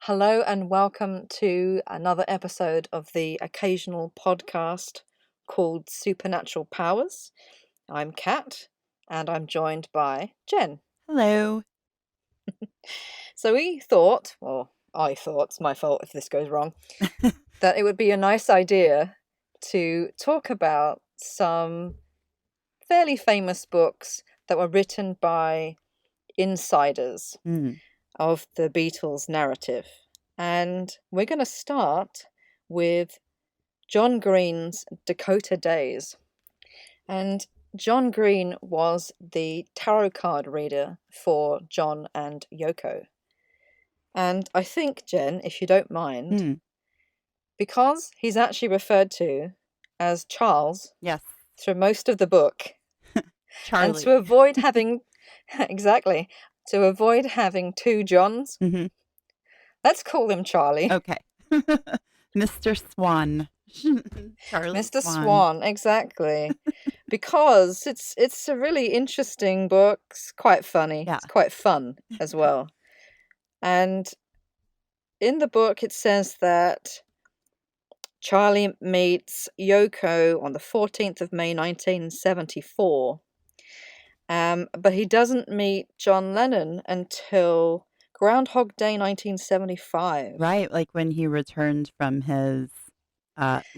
Hello and welcome to another episode of the occasional podcast called Supernatural Powers. I'm Kat and I'm joined by Jen. Hello. So we thought, or I thought, it's my fault if this goes wrong, that it would be a nice idea to talk about some fairly famous books that were written by insiders Mm. of the Beatles narrative. And we're going to start with John Green's Dakota Days. And John Green was the tarot card reader for John and Yoko. And I think, Jen, if you don't mind, Mm. because he's actually referred to as Charles Yes. through most of the book, and Charlie. to avoid having, exactly, to avoid having two Johns, Mhm. let's call him Charlie. Okay. Mr. Swan. Charlie Mr. Swan. Swan, exactly. Because it's a really interesting book. It's quite funny. Yeah. It's quite fun as well. And in the book, it says that Charlie meets Yoko on the 14th of May, 1974. But he doesn't meet John Lennon until Groundhog Day, 1975. Right, like when he returned from his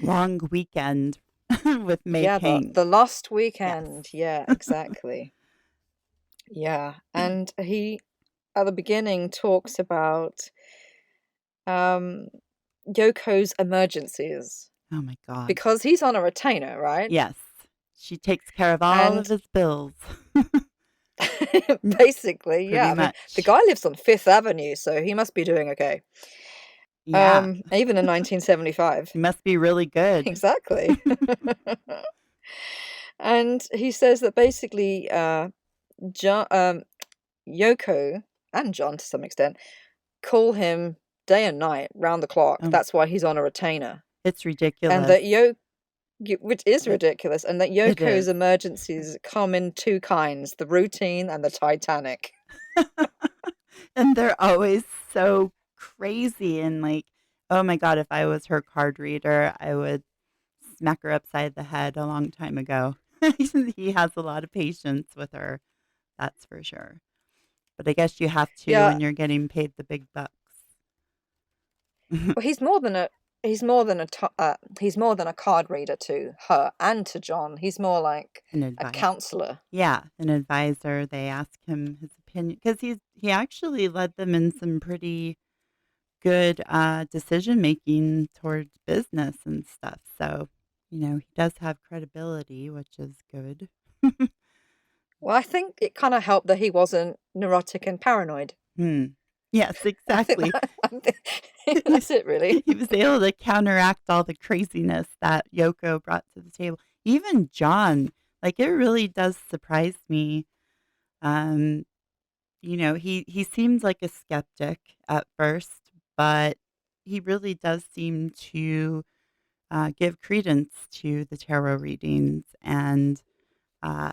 long weekend with May Yeah, Pink. the last Yes. weekend. Yeah, exactly. Yeah, and he at the beginning talks about Yoko's emergencies Oh my God. because he's on a retainer, right? Yes. She takes care of all And of his bills. basically, yeah. Pretty I mean, the much. guy lives on Fifth Avenue, so he must be doing okay. Yeah. Even in 1975. He must be really good. Exactly. And he says that basically Yoko and John to some extent call him day and night, round the clock. Oh, That's why he's on a retainer. it's And ridiculous. that which is It, ridiculous, and that it Yoko's is. emergencies come in two kinds, the routine and the Titanic. And they're always so crazy and like, oh my God, if I was her card reader, I would smack her upside the head a long time ago. He has a lot of patience with her, that's for sure. But I guess you have to Yeah, when you're getting paid the big bucks. well, he's more than a card reader to her and to John. He's more like An a advisor. counselor. Yeah, an advisor. They ask him his opinion because he actually led them in some pretty good decision making towards business and stuff. So, he does have credibility, which is good. Well, I think it kind of helped that he wasn't neurotic and paranoid. Yes, I think exactly. that's it, really. He was able to counteract all the craziness that Yoko brought to the table. Even John, like it really does surprise me. Um, he seems like a skeptic at first, but he really does seem to give credence to the tarot readings and uh,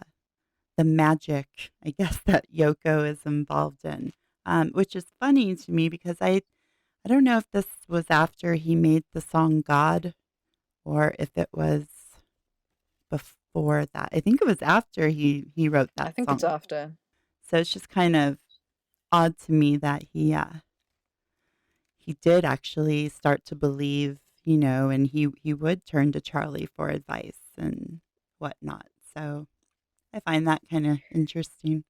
the magic, I guess, that Yoko is involved in, which is funny to me because I don't know if this was after he made the song God or if it was before that. I think it was after he wrote I that think it's song. after. So it's just kind of odd to me that he did actually start to believe, and he would turn to Charlie for advice and whatnot. So I find that kind of interesting.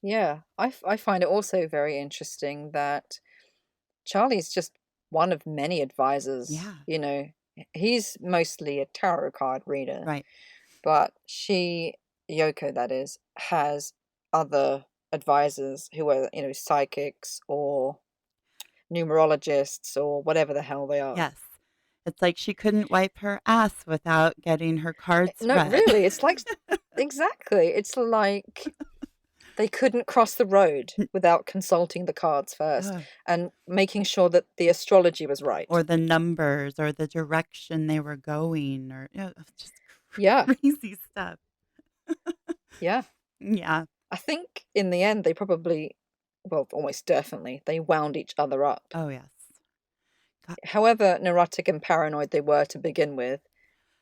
Yeah, I find it also very interesting that Charlie's just one of many advisors. Yeah, He's mostly a tarot card reader, right. but Yoko, that is, has other advisors who are, psychics or numerologists or whatever the hell they are. Yes. It's like she couldn't wipe her ass without getting her cards No, read. really, it's like, exactly. It's like they couldn't cross the road without consulting the cards first Ugh. and making sure that the astrology was right. Or the numbers or the direction they were going or just Yeah, crazy stuff. yeah. Yeah. I think in the end they probably well, almost definitely, they wound each other up. Oh, yes. God, However neurotic and paranoid they were to begin with,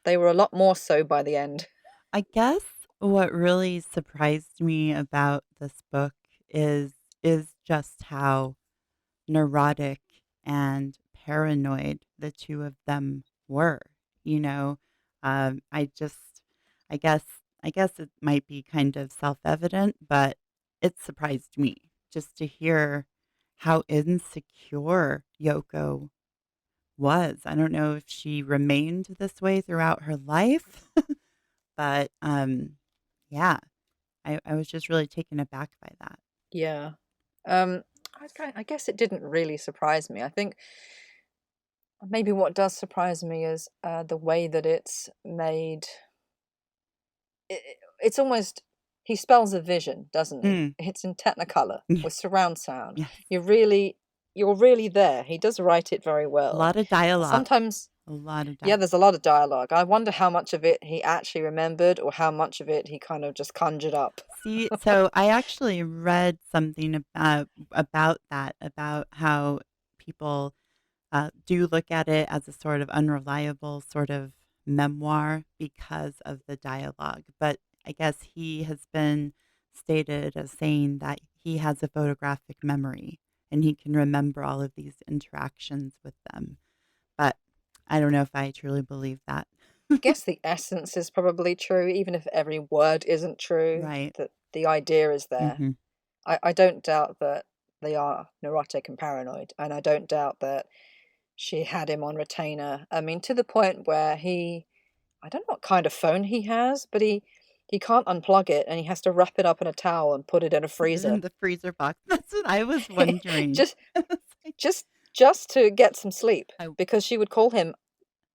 they were a lot more so by the end. I guess what really surprised me about this book is just how neurotic and paranoid the two of them were. You know, I just, I guess, I guess it might be kind of self-evident, but it surprised me just to hear how insecure Yoko was. I don't know if she remained this way throughout her life, but yeah, I was just really taken aback by that. Yeah. Um, I guess it didn't really surprise me. I think maybe what does surprise me is the way that it's made. It's almost he spells a vision, doesn't he? Mm. It's in Technicolor with surround sound. Yes. You're really there. He does write it very A well. lot of dialogue. Sometimes, A lot of yeah, dialogue. there's a lot of dialogue. I wonder how much of it he actually remembered or how much of it he kind of just conjured up. See, so I actually read something about that, about how people do look at it as a sort of unreliable sort of memoir because of the dialogue. But I guess he has been stated as saying that he has a photographic memory and he can remember all of these interactions with them. But I don't know if I truly believe that. I guess the essence is probably true, even if every word isn't true, Right. that the idea is there. Hmm. I don't doubt that they are neurotic and paranoid, and I don't doubt that she had him on retainer. I mean, to the point where I don't know what kind of phone he has, but he can't unplug it and he has to wrap it up in a towel and put it in a In freezer. the freezer box. That's what I was wondering. just It's like, just just to get some sleep I, because she would call him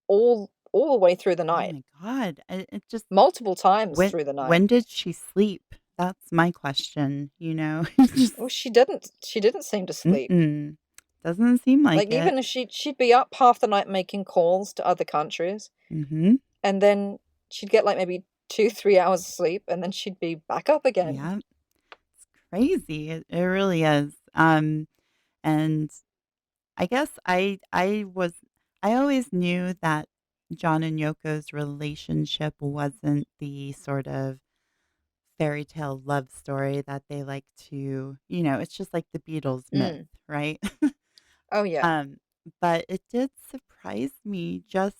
all the way through the oh night, my God. It just, multiple times when through the night. when did she sleep? That's my question, you know? It's just Oh, she didn't seem to sleep. mm-mm. Doesn't seem like Like it. even if she'd be up half the night making calls to other countries, Mhm. and then she'd get like maybe 2, 3 hours of sleep, and then she'd be back up again. Yeah. It's crazy. It really is. And I guess I always knew that John and Yoko's relationship wasn't the sort of fairy tale love story that they like to, it's just like the Beatles myth, Mm. right? Oh yeah, um, but it did surprise me just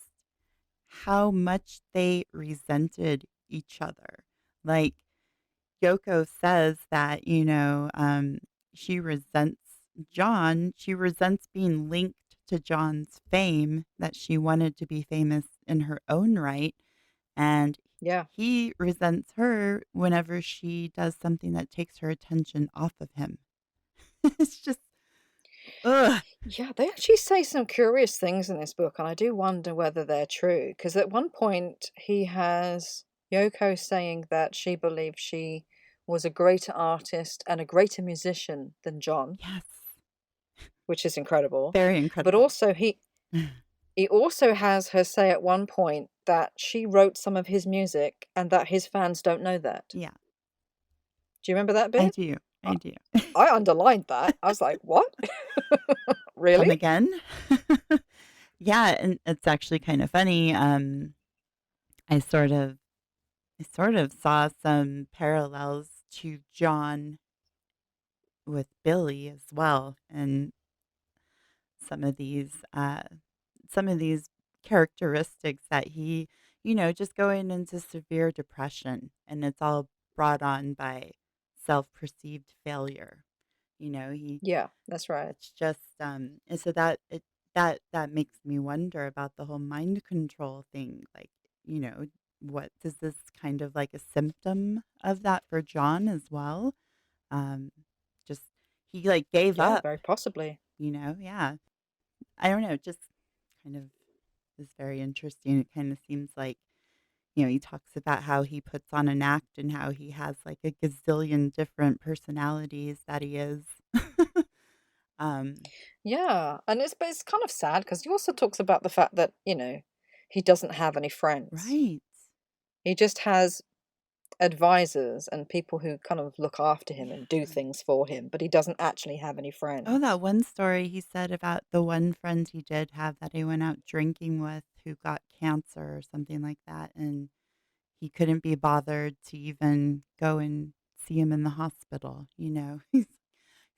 how much they resented each other. Like Yoko says that, she resents John. She resents being linked to John's fame, that she wanted to be famous in her own right. And yeah. he resents her whenever she does something that takes her attention off of him. It's just, ugh. Yeah, they actually say some curious things in this book, and I do wonder whether they're true. Because at one point, he has Yoko saying that she believed she was a greater artist and a greater musician than John, Yes. which is incredible. Very But incredible. also, he also has her say at one point that she wrote some of his music and that his fans don't know that. Yeah, Do you remember that I bit? do. I, I do. I underlined that. I was like, what? Come Really? again? Yeah, and it's actually kind of funny. I sort of I sort of saw some parallels to John with Billy as well, and some of these uh, some of these characteristics that he, just going into severe depression, and it's all brought on by self-perceived failure. He Yeah, that's right. It's just and so that makes me wonder about the whole mind control thing. Like, what is this kind of like a symptom of that for John as well? Um, just he like gave Yeah, up, very possibly. yeah. I don't know, just kind of is very interesting. It kind of seems like, he talks about how he puts on an act and how he has like a gazillion different personalities that he is. um, Yeah, and it's kind of sad because he also talks about the fact that, he doesn't have any friends. right. He just has advisors and people who kind of look after him and do Yeah. things for him, but he doesn't actually have any Oh, friends. that one story he said about the one friend he did have that he went out drinking with who got cancer or something like that, and he couldn't be bothered to even go and see him in the hospital, you know? He's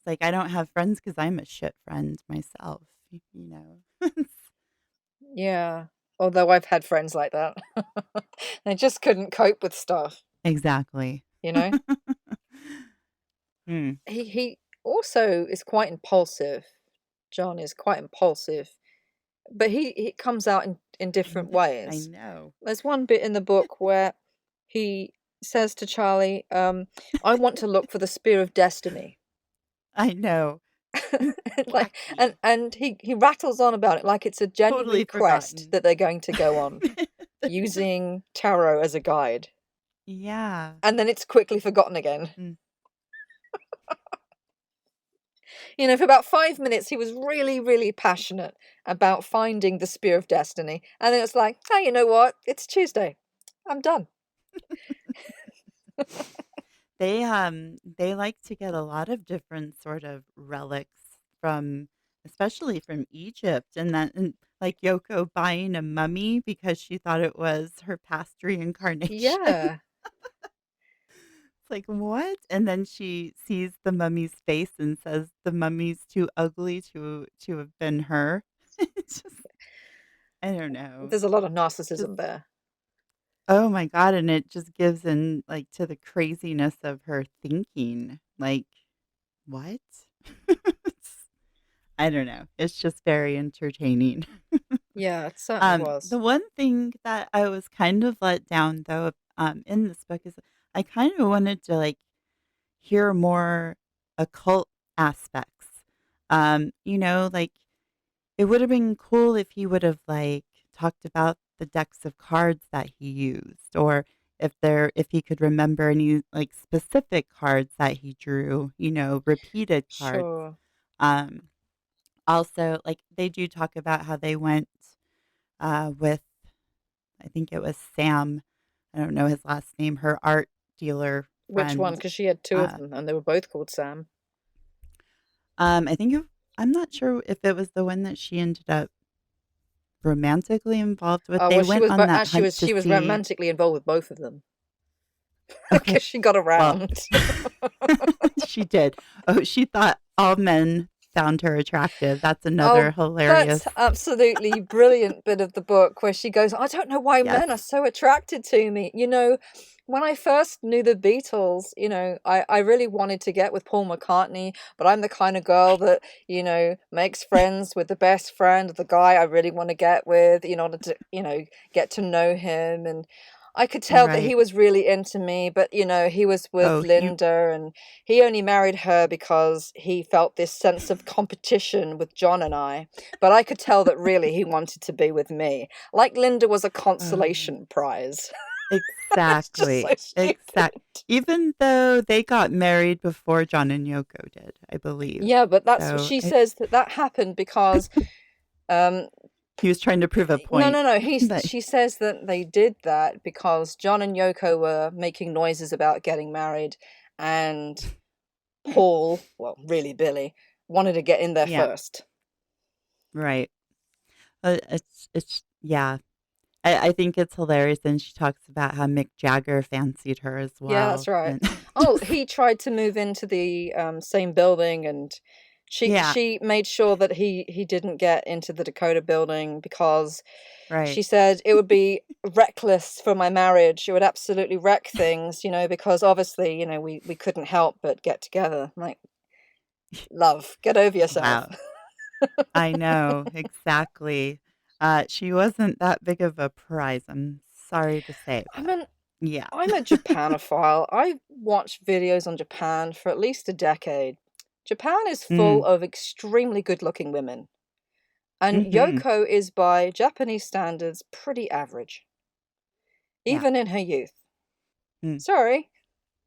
like, "I don't have friends because 'cause I'm a shit friend myself," you know? Yeah. Although I've had friends like that. They just couldn't cope with stuff, Exactly. you know? Mm. He also is quite impulsive. John is quite impulsive, but he comes out in different I ways. know. There's one bit in the book where he says to Charlie, "I want to look for the spear of destiny." I know. Like, Exactly. and he rattles on about it like it's a genuine Totally quest forgotten. that they're going to go on, using tarot as a guide, Yeah. and then it's quickly forgotten again. Mm. You know, for about 5 minutes, he was really, really passionate about finding the spear of destiny, and then it's like, "Oh, you know what? It's Tuesday. I'm done." They like to get a lot of different sort of relics from especially from Egypt, and that and like Yoko buying a mummy because she thought it was her past reincarnation. Yeah. It's like, "What?" And then she sees the mummy's face and says the mummy's too ugly to have been her. It's just I don't know. There's a lot of Just narcissism there. oh my god, and it just gives in, like, to the craziness of her thinking. Like, what? It's I don't know. It's just very entertaining. Yeah, it certainly The was. one thing that I was kind of let down though, in this book is I kind of wanted to, like, hear more occult aspects. Like it would have been cool if he would have, like, talked about the decks of cards that he used or if he could remember any, like, specific cards that he drew, repeated cards. Sure. Um, Also, like, they do talk about how they went, with I think it was Sam, I don't know his last name, her art dealer Which one? friend. Because she had 2 of Uh, them, and they were both called Sam. I think I'm not sure if it was the one that she ended up romantically involved with. Oh, They well, went on that actually, hunt to she was see romantically involved with both of them okay, because she got well, around. she did. Oh, she thought all men found her attractive. That's another Oh, hilarious that's absolutely brilliant bit of the book where she goes, "I don't know why yes, men are so attracted to me." You know, when I first knew the Beatles, I really wanted to get with Paul McCartney, but I'm the kind of girl that, makes friends with the best friend of the guy I really want to get with in order to, get to know him. And I could tell that he right. was really into me, but, he was with Oh, he Linda, and he only married her because he felt this sense of competition with John and I, but I could tell that really he wanted to be with me. Like Linda was a oh, consolation prize. It's just so exactly. stupid. Even though they got married before John and Yoko did, I believe. Yeah, but that's what So, she says, that happened because, um, he was trying to prove a no, point no, no, that she says that they did that because John and Yoko were making noises about getting married, and Paul, well, really Billy, wanted to get in there yeah, first. right. It's yeah. I think it's hilarious, and she talks about how Mick Jagger fancied her as Yeah, that's well, right. and Oh, he tried to move into the, same building, and yeah, she made sure that he didn't get into the Dakota building because right. she said, "It would be reckless for my marriage. It would absolutely wreck things, because obviously, we couldn't help but get together." I'm like, "Love, get over yourself." Wow. I know, exactly. She wasn't that big of a prize, I'm sorry to say, I but mean, yeah. I'm a Japanophile. I've watched videos on Japan for at least a decade. Japan is full Mm, of extremely good-looking women, and mhm, Yoko is, by Japanese standards, pretty average, yeah, even in her youth. mm. Sorry,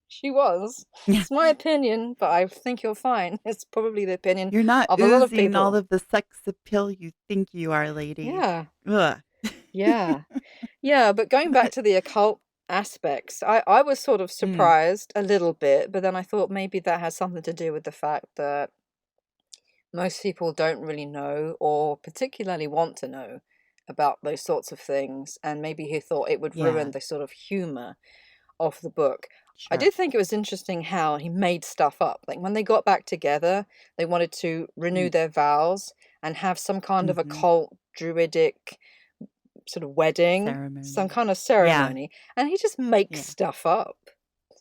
she was. Yeah, It's my opinion, but I think you're fine. It's probably the opinion you're not of a lot of oozing all people. of the sex appeal you think you are, lady. Yeah, Ugh. yeah, yeah. But going back to the occult aspects. I was sort of Mm. surprised a little bit, but then I thought maybe that has something to do with the fact that most people don't really know or particularly want to know about those sorts of things, and maybe he thought it would ruin Yeah, the sort of humor of the book. I sure. did think it was interesting how he made stuff up. Like when they got back together, they wanted to renew Mm. their vows and have some kind of Mm-hmm. occult druidic sort of wedding, some Ceremony. kind of Yeah. ceremony, and he just makes Yeah. stuff up.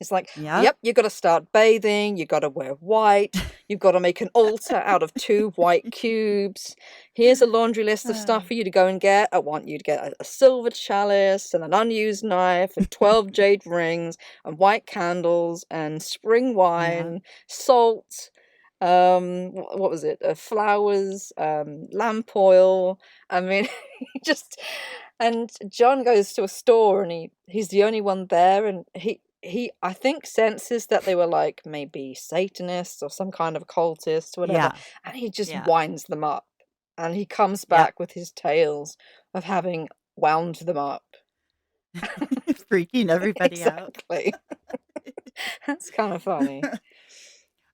It's like, Yep. yep, you got to start bathing, you got to wear white, you've got to make an altar out of 2 white cubes. Here's a laundry list of Uh, stuff for you to go and get. I want you to get a silver chalice and an unused knife and 12 jade rings and white candles and spring yeah. wine, salt, what was it? Flowers, lamp oil. I mean, he just and John goes to a store and he's the only one there, and he I think senses that they were like maybe Satanists or some kind of occultists, whatever, Yeah. and he just Yeah. winds them up. And he comes Yep. back with his tales of having wound them up. Freaking everybody out. Exactly. That's kind of funny.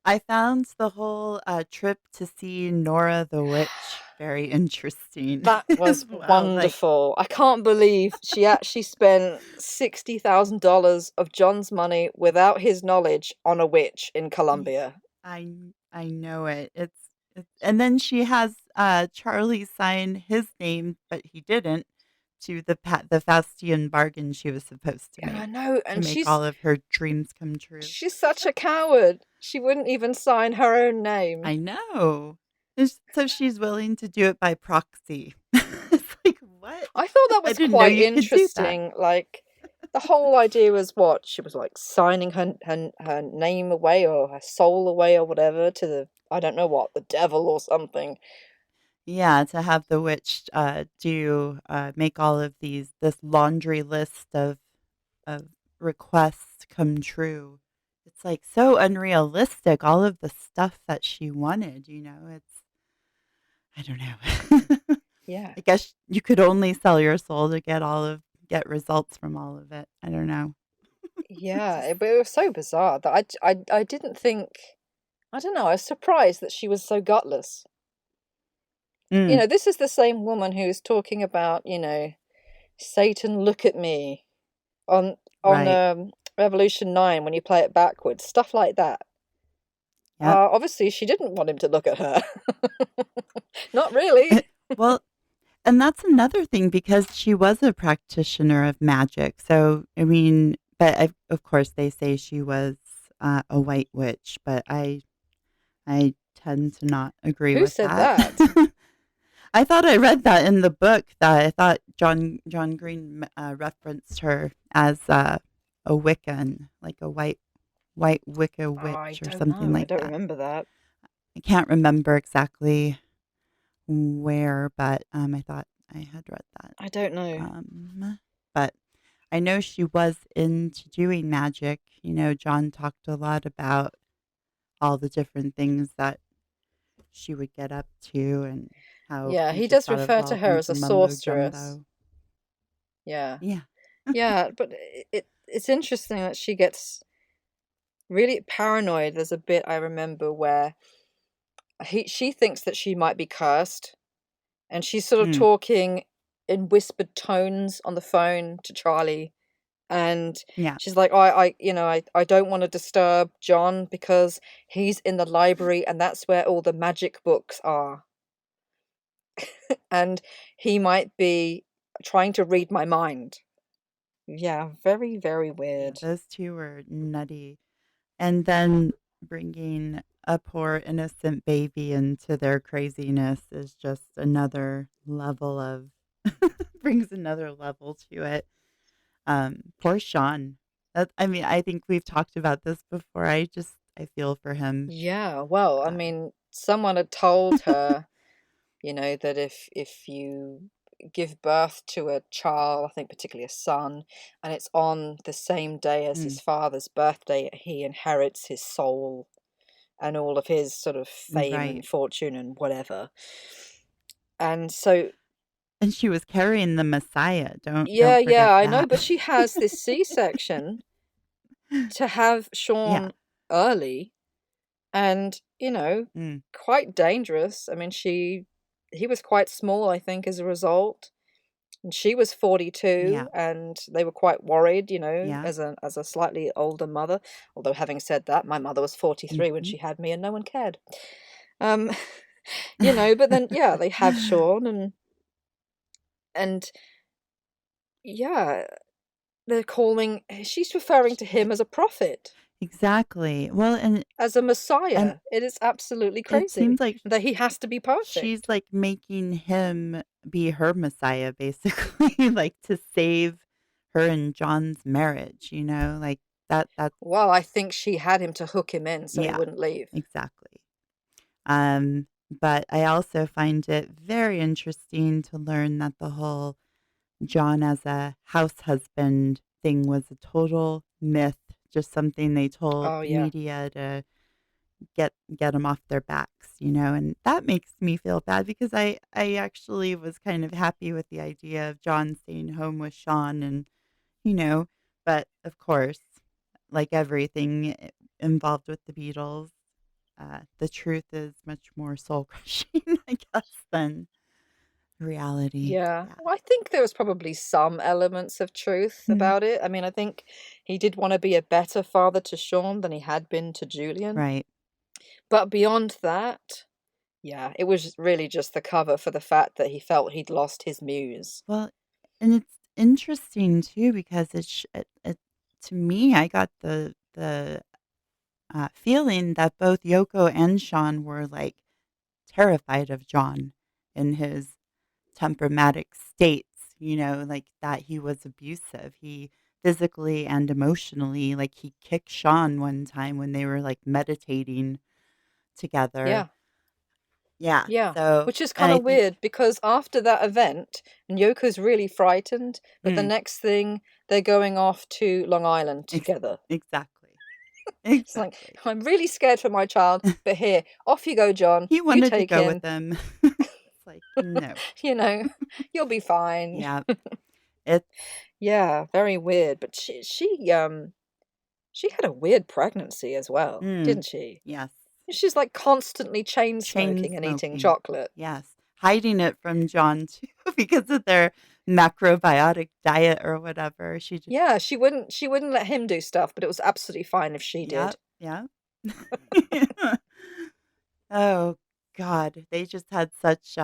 I found the whole trip to see Nora the Witch very interesting That as was well. Like, wonderful. I can't believe she actually spent $60,000 of John's money without his knowledge on a witch in y- Colombia. I know it. And then she has Charlie sign his name, but he didn't, to the Faustian bargain she was supposed to And I make know, to and make all of her dreams come true. she's such a coward. She wouldn't even sign her own name. I know. So she's willing to do it by proxy. It's like, what? I thought that I was didn't know quite you could do that. interesting. Like the whole idea was what she was like signing her name away or her soul away or whatever to the I don't know what the devil or something. Yeah, to have the witch make all of this laundry list of requests come true. It's like so unrealistic, all of the stuff that she wanted, I don't know. Yeah. I guess you could only sell your soul to get results from all of it. I don't know. Yeah, Just but it was so bizarre that I didn't think I don't know, I was surprised that she was so gutless. mm, This is the same woman who's talking about, Satan, look at me on right. Revolution 9 when you play it backwards, stuff like that. Yep. Obviously she didn't want him to look at her. Not really. Well, and that's another thing because she was a practitioner of magic. So, I mean, of course they say she was a white witch, but I tend to not agree Who with said that. that? I thought I read that in the book that I thought John Green referenced her as a Wiccan, like a white Wicca I witch or don't something know. I like don't that. remember that. I can't remember exactly where, but I thought I had read that. I don't know. But I know she was into doing magic. John talked a lot about all the different things that she would get up to and how Yeah, he he just does thought of refer all to her as bunch a of mumbo sorceress. jumbo. Yeah. Yeah. Yeah, but it's interesting that she gets really paranoid. There's a bit I remember where she thinks that she might be cursed, and she's sort of Mm, talking in whispered tones on the phone to Charlie, and yeah. she's like, I don't want to disturb John because he's in the library and that's where all the magic books are, and he might be trying to read my mind. Yeah, very, very Yeah. weird. Those two were nutty. And then bringing a poor innocent baby into their craziness is just another level of brings another level to it. Poor Sean. I mean, I think we've talked about this before. I feel for him. Yeah, well, I Uh, mean, someone had told her, that if you give birth to a child, I think particularly a son, and it's on the same day as his mm, father's birthday, he inherits his soul and all of his sort of fame and right. fortune and whatever. And so And she was carrying the Messiah. Yeah, Don't yeah, forget I know, that. but she has this C-section to have Yeah. Sean early and, Mm. quite dangerous. I mean, he was quite small, I think, as a result. And she was 42 Yeah. and they were quite worried, Yeah. as a slightly older mother. Although having said that, my mother was 43 when Mhm. she had me and no one cared. Um, but then yeah, they have Sean and yeah, they're calling she's referring to him as a prophet, Exactly. Well, as a and messiah. It is absolutely it crazy seems like that he has to be she's perfect. like making him be her Messiah, basically, like to save her and John's marriage, like that's Well, I think she had him to hook him in so he yeah, wouldn't leave. exactly. But I also find it very interesting to learn that the whole John as a house husband thing was a total myth, just something they told Oh the yeah. media to get them off their backs, and that makes me feel bad because I actually was kind of happy with the idea of John staying home with Sean and, you know, but of course, like everything involved with the Beatles, the truth is much more soul crushing, I guess, than reality. Yeah. Yeah. Well, I think there was probably some elements of truth Mm, about it. I mean, I think he did want to be a better father to Sean than he had been to Julian. right. But beyond that, yeah, it was really just the cover for the fact that he felt he'd lost his muse. Well, and it's interesting too because to me, I got the feeling that both Yoko and Sean were like terrified of John in his temperamatic states, like that he was abusive. He physically and emotionally, like he kicked Sean one time when they were like meditating together. Yeah. Yeah. Yeah. So, Which is and kind I of think, weird because after that event, and Yoko's really frightened, but the mm, next thing they're going off to Long Island ex- together. exactly. It's like, Exactly. I'm really scared for my child, but here, off you go, John. He You wanted to take go with him. them. It's like, no. You know, you'll be fine. Yeah. It's, Yeah, very weird. But she had a weird pregnancy as well, mm, didn't she? yes. She's like constantly chain Chain smoking and eating smoking. chocolate. Yes. Hiding it from John too because of their macrobiotic diet or whatever. She just Yeah, she wouldn't let him do stuff, but it was absolutely fine if she yep, did. yep. Oh god, they just had such,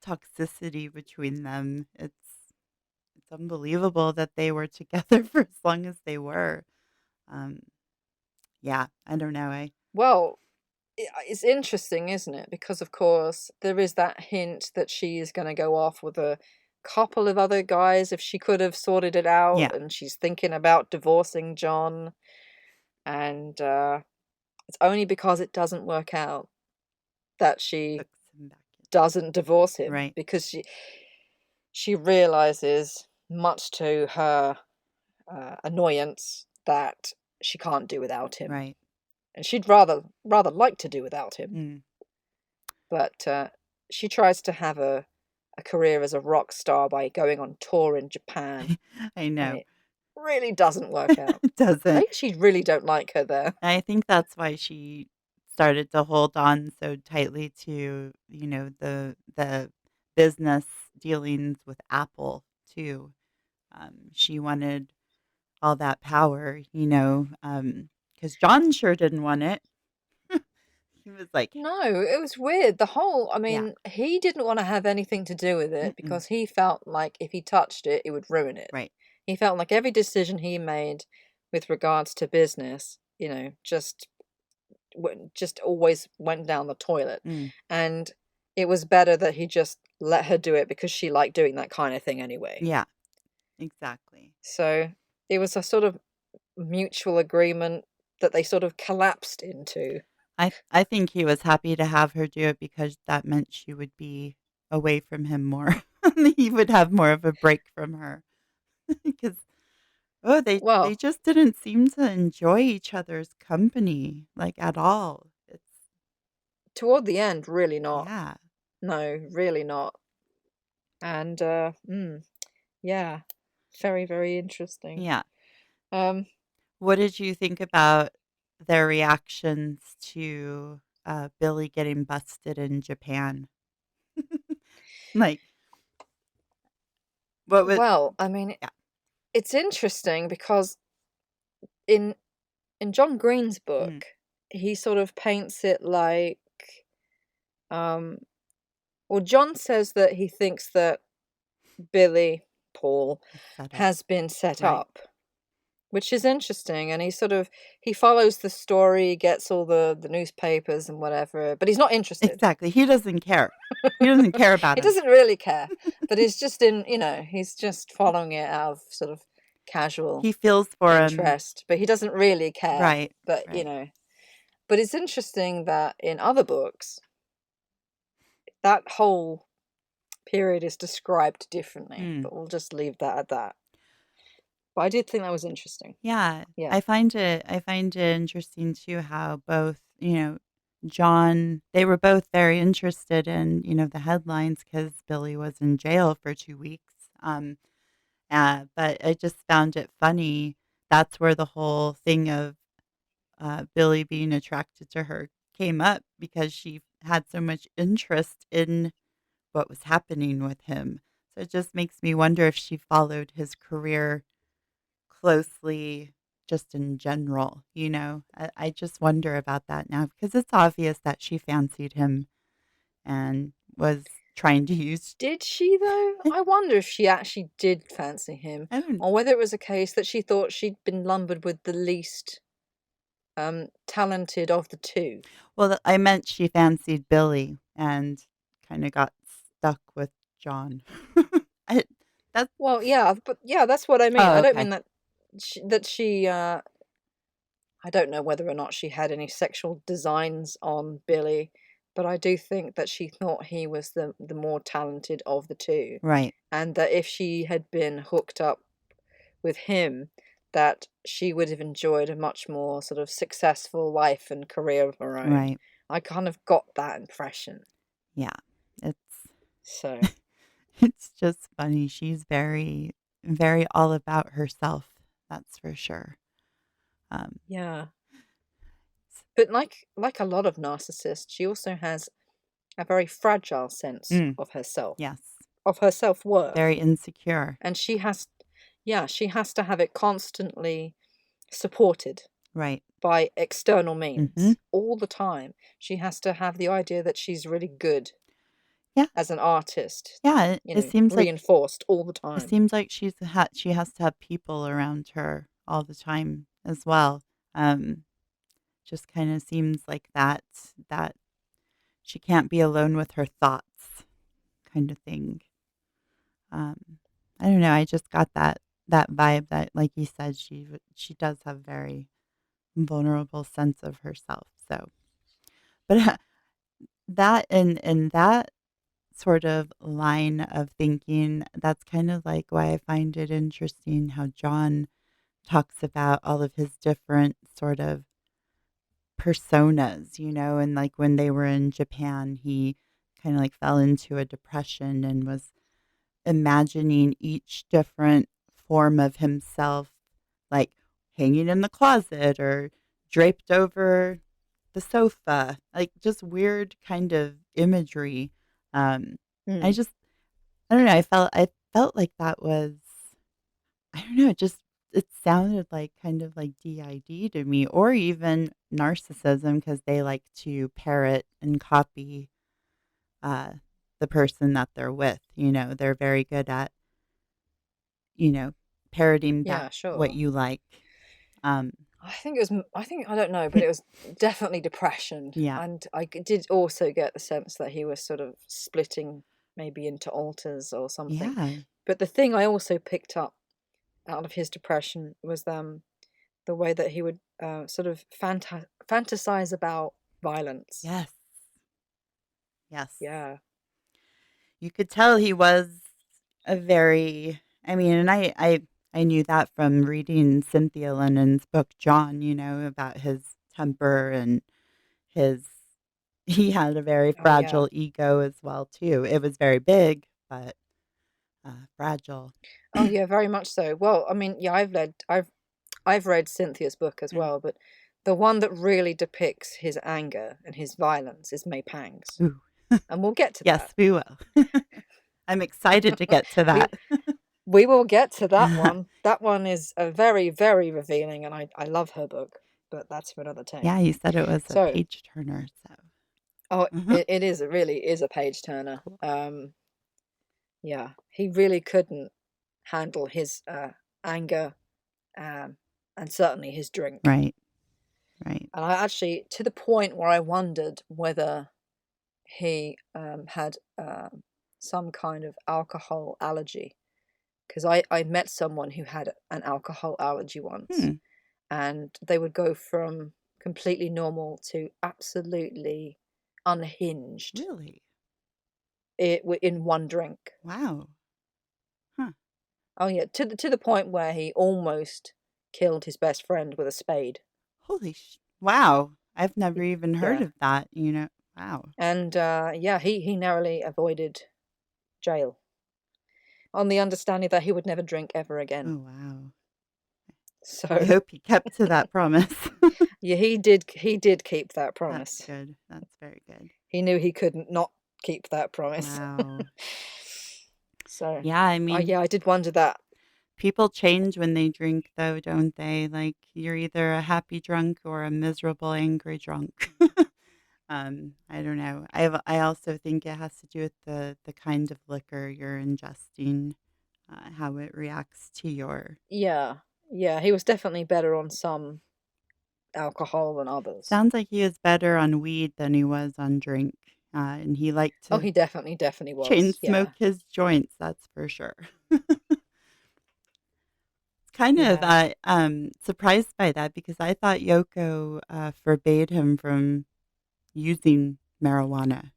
toxicity between them. It's unbelievable that they were together for as long as they were. Um, yeah, I don't know, Well, it's interesting, isn't it? Because of course there is that hint that she is going to go off with a couple of other guys if she could have sorted it out, yeah, and she's thinking about divorcing John, and it's only because it doesn't work out that she hooks him back in. doesn't divorce him, Right, because she realizes, much to her annoyance, that she can't do without him, right. and she'd rather like to do without him, Mm. but she tries to have a career as a rock star by going on tour in Japan, I and know. it really doesn't work out. It I doesn't. guess she really don't like her there. I think that's why she started to hold on so tightly to, the business dealings with Apple too. She wanted all that power, because John sure didn't want it. He was like, No, it was weird. I yeah, mean, he didn't want to have anything to do with it mm-mm, because he felt like if he touched it, it would ruin it. right, He felt like every decision he made with regards to business, just always went down the toilet. mm, And it was better that he just let her do it because she liked doing that kind of thing anyway. yeah, exactly. So it was a sort of mutual agreement that they sort of collapsed into. I think he was happy to have her do it because that meant she would be away from him more. He would have more of a break from her because oh, they Well, just didn't seem to enjoy each other's company, like, at all. toward the end, really not. Yeah. No, really not. And yeah, very, very interesting. Yeah. Um, What did you think about their reactions to Billy getting busted in Japan? Like, what was, well, I mean, yeah. it's interesting because in John Green's Mm, book, he sort of paints it like, um, well, John says that he thinks that Billy, Paul, set up. has been set Right. up, which is interesting. And he follows the story, gets all the newspapers and whatever, but he's not interested. Exactly. He doesn't care. He doesn't care about He him. doesn't really care, but he's just he's just following it out of sort of casual He feels for him. interest, but he doesn't really care. Right. But Right. but it's interesting that in other books, that whole period is described differently, Mm. but we'll just leave that at that. But I did think that was interesting. Yeah. Yeah. I find it interesting too how both, John, they were both very interested in, the headlines because Billy was in jail for 2 weeks. But I just found it funny. That's where the whole thing of Billy being attracted to her came up because she had so much interest in what was happening with him. So it just makes me wonder if she followed his career closely just in general, I just wonder about that now because it's obvious that she fancied him and was trying to use. Did she though? I, I wonder if she actually did fancy him, I don't. or whether it was a case that she thought she'd been lumbered with the least talented of the two. Well, I meant she fancied Billy and kind of got stuck with John. I, that's Well, yeah, but yeah, that's what I mean. oh I don't okay, mean that she I don't know whether or not she had any sexual designs on Billy, but I do think that she thought he was the more talented of the two, right, and that if she had been hooked up with him, that she would have enjoyed a much more sort of successful life and career of her own. right, I kind of got that impression. yeah. It's So, it's just funny. She's very, very all about herself. That's for sure. Um, yeah. But like a lot of narcissists, she also has a very fragile sense mm, of herself, yes, of her self-worth. very insecure. And she has to have it constantly supported Right. by external Mm-hmm. means all the time. She has to have the idea that she's really good Yeah. as an artist, Yeah. It seems like reinforced all the it time. seems like she has to have people around her all the time as well. Um, just kind of seems like that she can't be alone with her thoughts, kind of thing. Um, I don't know. I just got that vibe that, like you said, she does have very vulnerable sense of herself. So, but that and that sort of line of thinking, that's kind of like why I find it interesting how John talks about all of his different sort of personas, and like when they were in Japan, he kind of like fell into a depression and was imagining each different form of himself, like hanging in the closet or draped over the sofa, like just weird kind of imagery. Um, I Hmm. just, I don't know. I felt like that was, I don't know. It sounded like kind of like DID to me, or even narcissism, because they like to parrot and copy uh, the person that they're with. They're very good at you know, parroting back Yeah, what sure. you like. Um, I think, I don't know, but it was definitely depression. yeah. And did also get the sense that he was sort of splitting maybe into alters or something. Yeah. But the thing I also picked up out of his depression was the way that he would sort of fantasize about violence. Yes. Yes. Yeah. You could tell he was a very, I mean, and I knew that from reading Cynthia Lennon's book, John, about his temper and his, he had a very Oh, yeah. fragile ego as well, too. It was very big, but fragile. Oh yeah, very much so. Well, I mean, yeah, I've read Cynthia's book as Mm. well, but the one that really depicts his anger and his violence is May Pang's, Ooh. and we'll get to Yes, that. we will. I'm excited to get to we that. we will get to that one. That one is a very, very revealing, and I love her book, but that's for another Yeah, time. you said it was a So, page turner, so. oh, Mhm. it is, it really is a page turner. Cool. Yeah, he really couldn't handle his anger, um, and certainly his drink. Right, right. And I actually, to the point where I wondered whether he had some kind of alcohol allergy. Because I met someone who had an alcohol allergy once, Hmm, and they would go from completely normal to absolutely unhinged really? in one drink. Wow. Huh. Oh yeah, to the point where he almost killed his best friend with a spade. Wow. I've never even heard Yeah, of that, you know. Wow. and yeah, he narrowly avoided jail on the understanding that he would never drink ever again. Oh, wow. I So hope he kept to that promise. yeah, he did keep that That's promise. good. That's very good. He knew he couldn't not keep that promise. Wow. So, Yeah, I mean, yeah, I did wonder that. people change when they drink, though, don't they? Like, you're either a happy drunk or a miserable, angry drunk. I don't know. I also think it has to do with the kind of liquor you're ingesting, how it reacts to your. Yeah, yeah, he was definitely better on some alcohol than others. Sounds like he was better on weed than he was on drink, and he liked Oh, to he definitely chain was. smoke Yeah, his joints. That's for sure. Kind of yeah. surprised by that because I thought Yoko forbade him from using marijuana.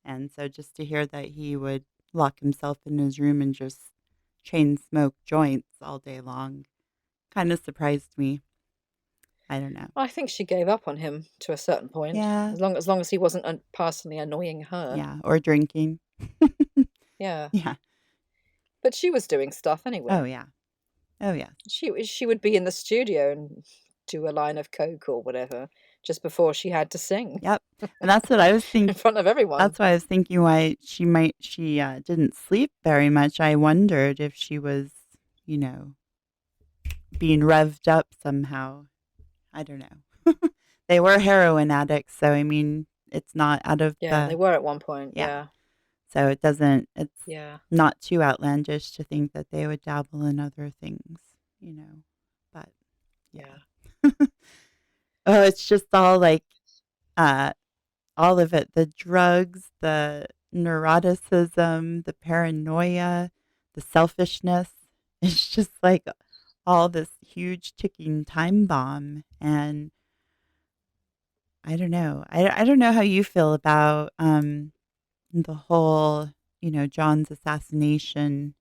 And so just to hear that he would lock himself in his room and just chain smoke joints all day long kind of surprised me. I don't know. I think she gave up on him to a certain point, Yeah. as long as he wasn't personally annoying her. Yeah. Or drinking. Yeah, Yeah. but she was doing stuff Oh, anyway. yeah. Oh, yes. She would be in the studio and do a line of coke or whatever just before she had to sing Yep. And that's what I was in thinking. front of everyone. That's why I was thinking why she didn't sleep very much. I wondered if she was, you know, being revved up somehow. I don't know. They were heroin addicts, so I mean, it's not out of Yeah, they the were at one point. yeah. Yeah, So it's yeah, not too outlandish to think that they would dabble in other things, you know. But yeah. yeah. Oh, it's just all like uh all of it, the drugs, the neuroticism, the paranoia, the selfishness. It's just like all this huge ticking time bomb. And I don't know. I don't know how you feel about the whole, John's assassination,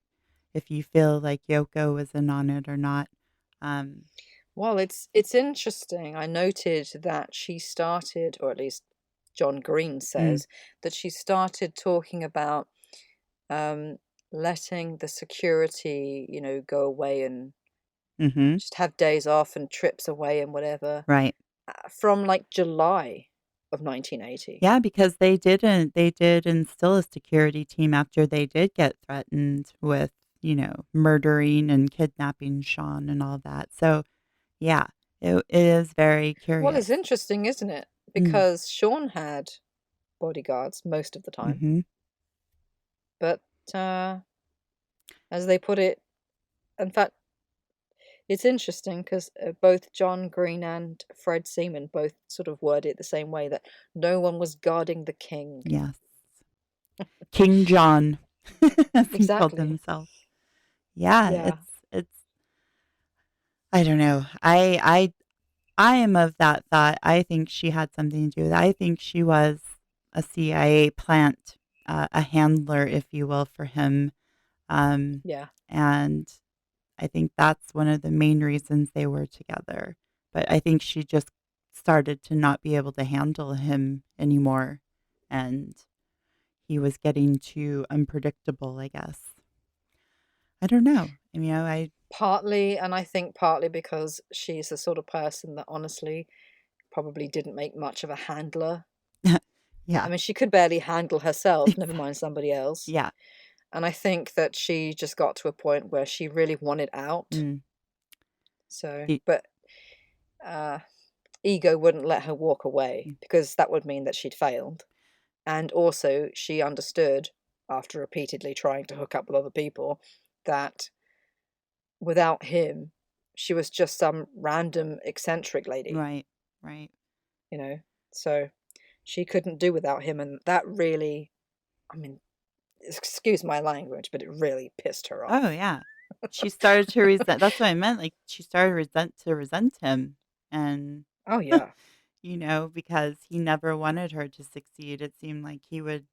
if you feel like Yoko was in on it or not. Um, Well, it's interesting. I noted that she started, or at least John Green mm, says that she started talking about um, letting the security, go away and mm-hmm, just have days off and trips away and whatever, right. from like July of 1980. Yeah, because they did instill a security team after they did get threatened with, murdering and kidnapping Sean and all that. So, yeah, it is very Well, curious. it's interesting, isn't it? Mm, Because Sean had bodyguards most of the time, mm-hmm. but uh, as they put it, in fact, it's interesting because both John Green and Fred Seaman both sort of word it the same way, that no one was guarding the king. Yes. King John, as he called Exactly. himself. Yeah, Yeah. it's I don't know. I am of that thought. I think she had something to do with it. I think she was a CIA plant, a handler, if you will, for him. Um, Yeah. and I think that's one of the main reasons they were together. But I think she just started to not be able to handle him anymore. And he was getting too unpredictable, I guess. I don't know. I mean, I Partly, and I think partly because she's the sort of person that honestly probably didn't make much of a handler. I yeah, mean, she could barely handle herself, never mind exactly. somebody else. Yeah. And I think that she just got to a point where she really wanted out. Mm. So, Y- but uh, ego wouldn't let her walk away mm, because that would mean that she'd failed. And also, she understood, after repeatedly trying to hook up with other people, that without him, she was just some random eccentric lady, Right. Right. you know? So she couldn't do without him. And that really, I mean, excuse my language, but it really pissed her Oh, off. yeah. She started to resent that's what I meant, like, she started resent him, and, Oh, yeah. because he never wanted her to succeed. It seemed like he would,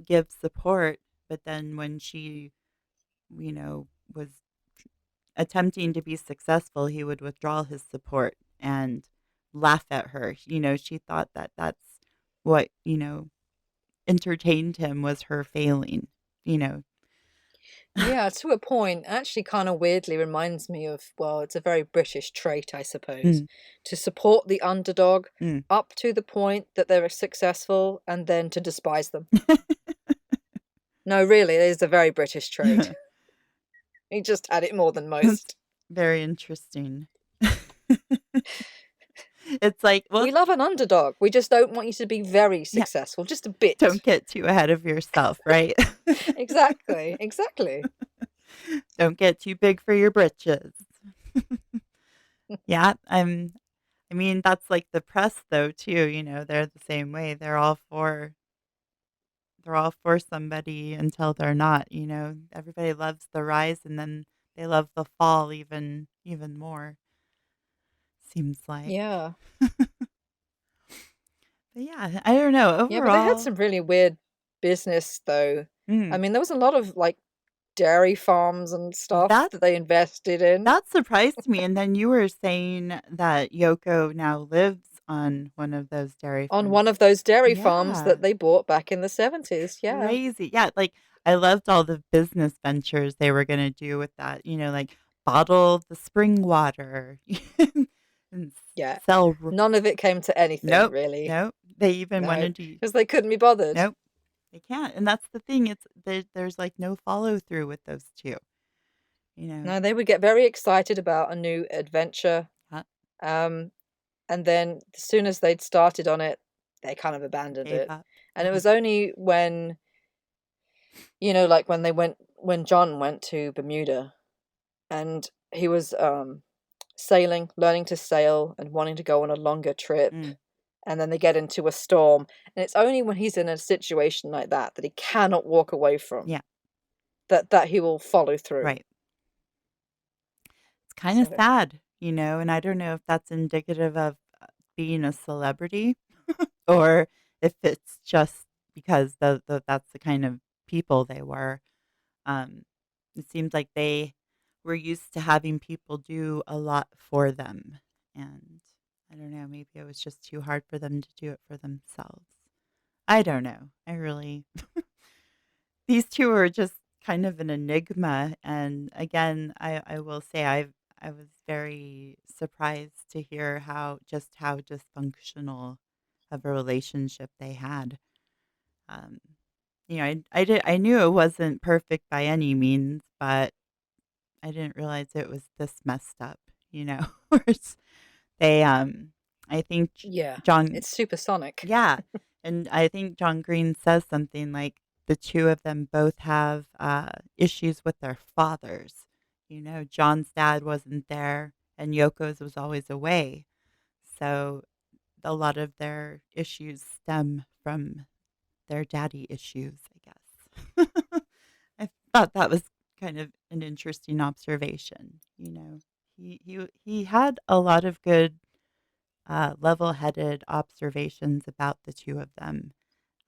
give support, but then when she, was attempting to be successful, he would withdraw his support and laugh at her. She thought that that's what, entertained him was her failing, you know? Yeah, to a point, actually kind of weirdly reminds me of, well, it's a very British trait, I suppose, Mm, to support the underdog mm. up to the point that they're successful and then to despise them. No, really, it is a very British trait. He just had it more than That's most. very interesting. It's like, well, We love an underdog. We just don't want you to be very yeah, successful, just a bit. don't get too ahead of yourself, right? Exactly, exactly. Don't get too big for your britches. Yeah, I mean, that's like the press though too, they're the same way. They're all for somebody until they're not. Everybody loves the rise and then they love the fall even more, seems like. Yeah. But yeah, I don't know. Yeah, but they had Overall, some really weird business, though. I mm, mean, there was a lot of like dairy farms and stuff that that they invested in. that surprised me. And then you were saying that Yoko now lives on one of those dairy On farms. one of those dairy farms Yeah. that they bought back in the 70s, yeah. Crazy. Yeah, like, I loved all the business ventures they were gonna do with that, like, bottle the spring water and Yeah. sell None of it came to anything, nope, really. nope. They even No, wanted to because they couldn't be bothered. nope, they can't, and that's the thing, there's, like, no follow through with those 2, you know? No, they would get very excited about a new adventure. Uh, Um, and then as soon as they'd started on it, they kind of abandoned Gave it. up. And it was only when, like when John went to Bermuda and he was sailing, learning to sail and wanting to go on a longer trip. Mm, And then they get into a storm. And it's only when he's in a situation like that that he cannot walk away from yeah, that he will follow through. right. It's kinda So sad, and I don't know if that's indicative of, being a celebrity or if it's just because that's the kind of people they were. Um, it seems like they were used to having people do a lot for them, and I don't know, maybe it was just too hard for them to do it for themselves. I don't know. I really these 2 are just kind of an enigma, and again, I will say I was very surprised to hear how dysfunctional of a relationship they had. Um, I knew it wasn't perfect by any means, but I didn't realize it was this messed up, Where they, I think yeah, John it's supersonic. yeah, and I think John Green says something like the 2 of them both have, issues with their fathers. John's dad wasn't there and Yoko's was always away. So a lot of their issues stem from their daddy issues, I guess. I thought that was kind of an interesting observation. He had a lot of good, level-headed observations about the 2 of them.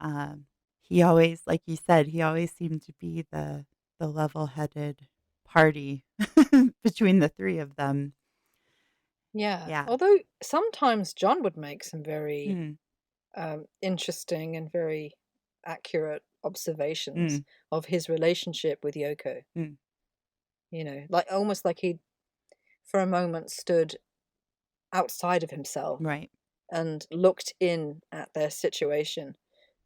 Um, he always, like you said, he always seemed to be the level-headed party between the 3 of them. Yeah. Yeah. Although sometimes John would make some very Mm, interesting and very accurate observations mm, of his relationship with Yoko. mm. like almost like he for a moment stood outside of himself Right. and looked in at their situation,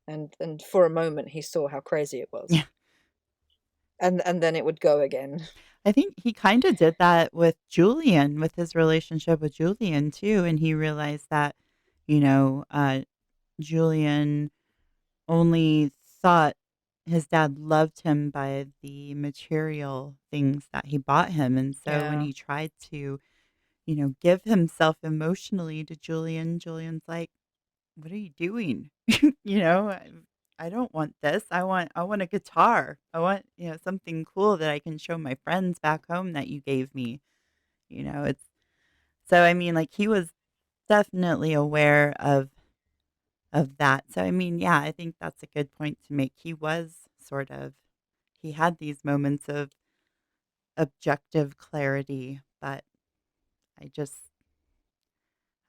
and for a moment he saw how crazy it was, Yeah. and then it would go again. I think he kind of did that with Julian, with his relationship with Julian too, and he realized that, you know, Julian only thought his dad loved him by the material things that he bought him, and so when Yeah. he tried to, give himself emotionally to Julian, Julian's like, "What are you doing?" You know, I don't want this. I want a guitar. I want, something cool that I can show my friends back home that you gave me. It's so I mean, like he was definitely aware of that. So I mean, yeah, I think that's a good point to make. He had these moments of objective clarity, but I just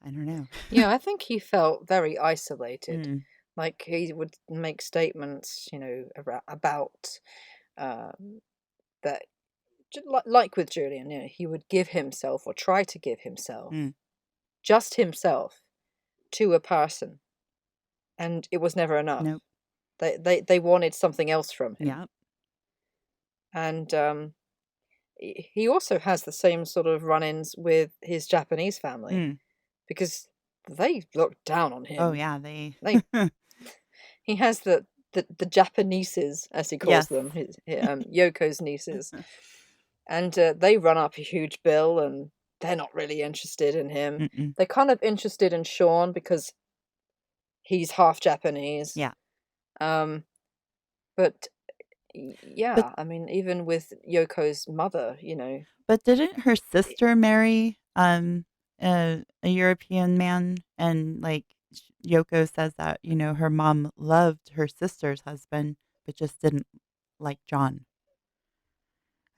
I don't know. Yeah, I think he felt very isolated. Mm, Like he would make statements, about that, like with Julian, he would give himself or try to give himself, mm, just himself, to a person, and it was never enough. nope. They wanted something else from him, Yeah. and he also has the same sort of run-ins with his Japanese family Mm. because they look down on Oh him. yeah, they They He has the Japaneses, as he calls Yes. them, Yoko's nieces, and they run up a huge bill, and they're not really interested in him. Mm-mm. They're kind of interested in Sean because he's half Japanese. Yeah. Um, but But yeah, I mean, even with Yoko's mother, but didn't her sister marry a European man, and like Yoko says that, her mom loved her sister's husband but just didn't like John.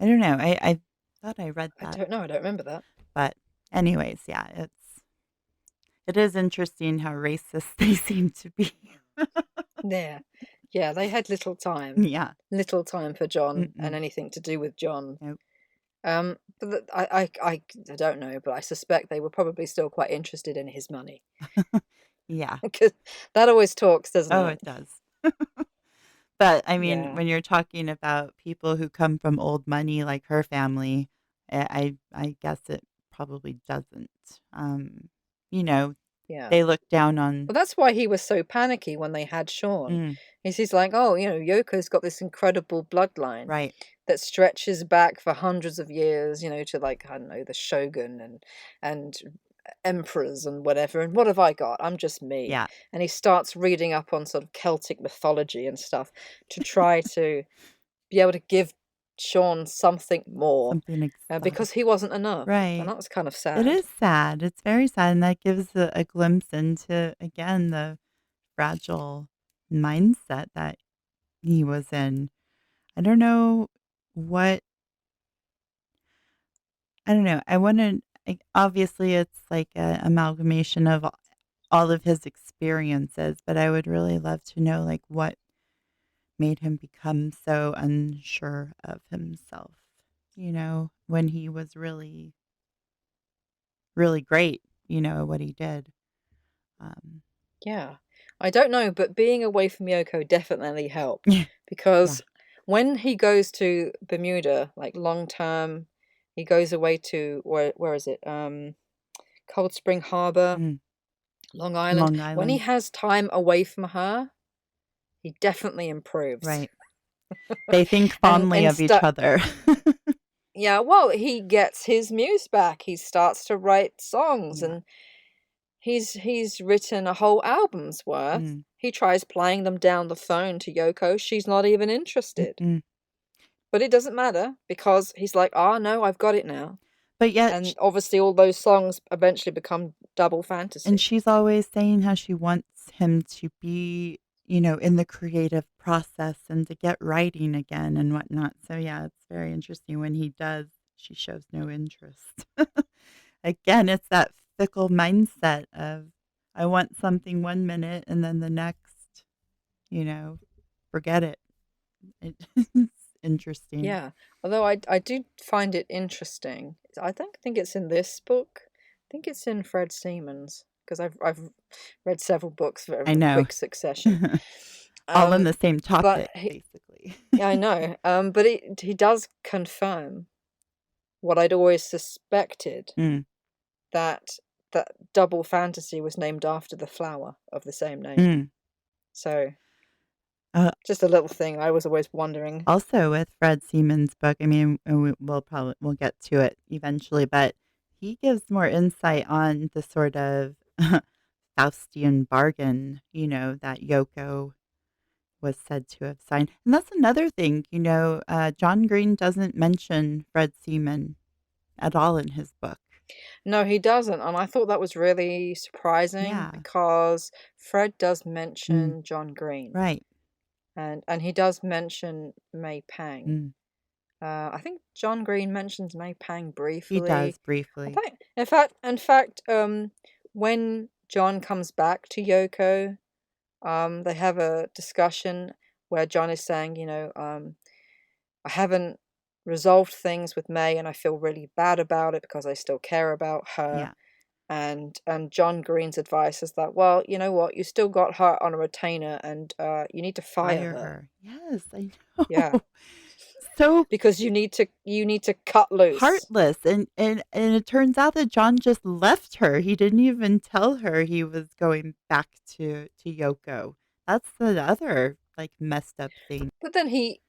I don't know. I thought I read I that. don't know. I don't remember that. But anyways, yeah, it is interesting how racist they seem to be. Yeah, yeah, they had Yeah. little time for John and Mm-mm. anything to do with John. Nope. But I don't know, but I suspect they were probably still quite interested in his money Yeah. because that always talks, doesn't Oh, it? it does. But, I mean, Yeah, when you're talking about people who come from old money like her family, I guess it probably doesn't. Um, you know, yeah. they look down on Well, that's why he was so panicky when they had Sean. mm, He's like, oh, Yoko's got this incredible bloodline right. that stretches back for hundreds of years, to like, I don't know, the shogun and emperors and whatever. And what have I got? I'm just me. Yeah. And he starts reading up on sort of Celtic mythology and stuff to try to be able to give Sean something more, Something exotic. because he wasn't enough. And Right. that was kind of It sad. is sad. It's very sad, and that gives a glimpse into, again, the fragile mindset that he was in. I don't know what I don't know. I wanna obviously, it's like a amalgamation of all of his experiences, but I would really love to know, like, what made him become so unsure of himself, when he was really, really great, at what he did. Um, Yeah. I don't know, but being away from Yoko definitely helped yeah, yeah. because when he goes to Bermuda, like long term, he goes away to where is it? Cold Spring Harbor, Mm, Long Island. Long When he Island. has time away from her, he definitely improves. Right. They think And fondly of each instead, other. yeah, well, he gets his muse back. He starts to write songs, Yeah. and he's written a whole album's worth. Mm, He tries playing them down the phone to Yoko. She's not even interested. mm-mm. But it doesn't matter because he's like, "Ah, no, I've got it now." But yet And obviously all those songs eventually become double and fantasy. she's always saying how she wants him to be, in the creative process and to get writing again and whatnot. So, yeah, it's very interesting when he does, she shows no interest. Again, it's that fickle mindset of, I want something 1 minute and then the next, you know, forget it. It interesting. Yeah. Although I do find it interesting. I don't think it's in this book. I think it's in Fred Seaman's because I've read several books I in know. quick succession. All on Um, the same but topic, he, basically. yeah, I know. But he does confirm what I'd always suspected, Mm. that that double fantasy was named after the flower of the same name. Mm. So Uh, just a little thing I was always wondering. Also with Fred Seaman's book, I mean, we'll get to it eventually, but he gives more insight on the sort of Faustian bargain, that Yoko was said to have signed. And that's another thing, John Green doesn't mention Fred Seaman at all in his book. No, he doesn't, and I thought that was really surprising Yeah. because Fred does Mm. mention John Green, Right. and he does mention May Pang. Mm. I think John Green mentions May Pang He briefly. does I briefly. think, in fact, when John comes back to Yoko, they have a discussion where John is saying, I haven't resolved things with May, and I feel really bad about it because I still care about her. Yeah. And John Green's advice is that, well, you know what, you still got her on a retainer, and you need to fire Fire her. her. Yes, I Yeah, know. So because you need to cut loose. heartless, and it turns out that John just left her. He didn't even tell her he was going back to Yoko. That's the other, like, messed up thing. But then he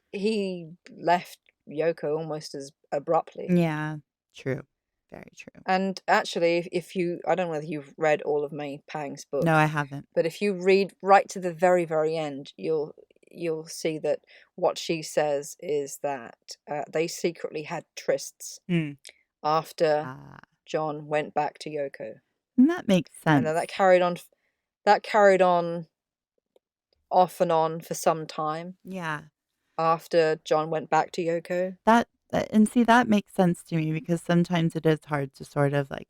left Yoko almost as abruptly. Yeah, true. Very true. And actually, if you, I don't know whether you've read all of May Pang's No, book, I haven't. but if you read right to the very, very end, you'll see that what she says is that they secretly had trysts Mm. after Ah, John went back to Yoko, and that makes and then sense. that carried on off and on for some time Yeah. after John went back to Yoko. And see, that makes sense to me because sometimes it is hard to sort of like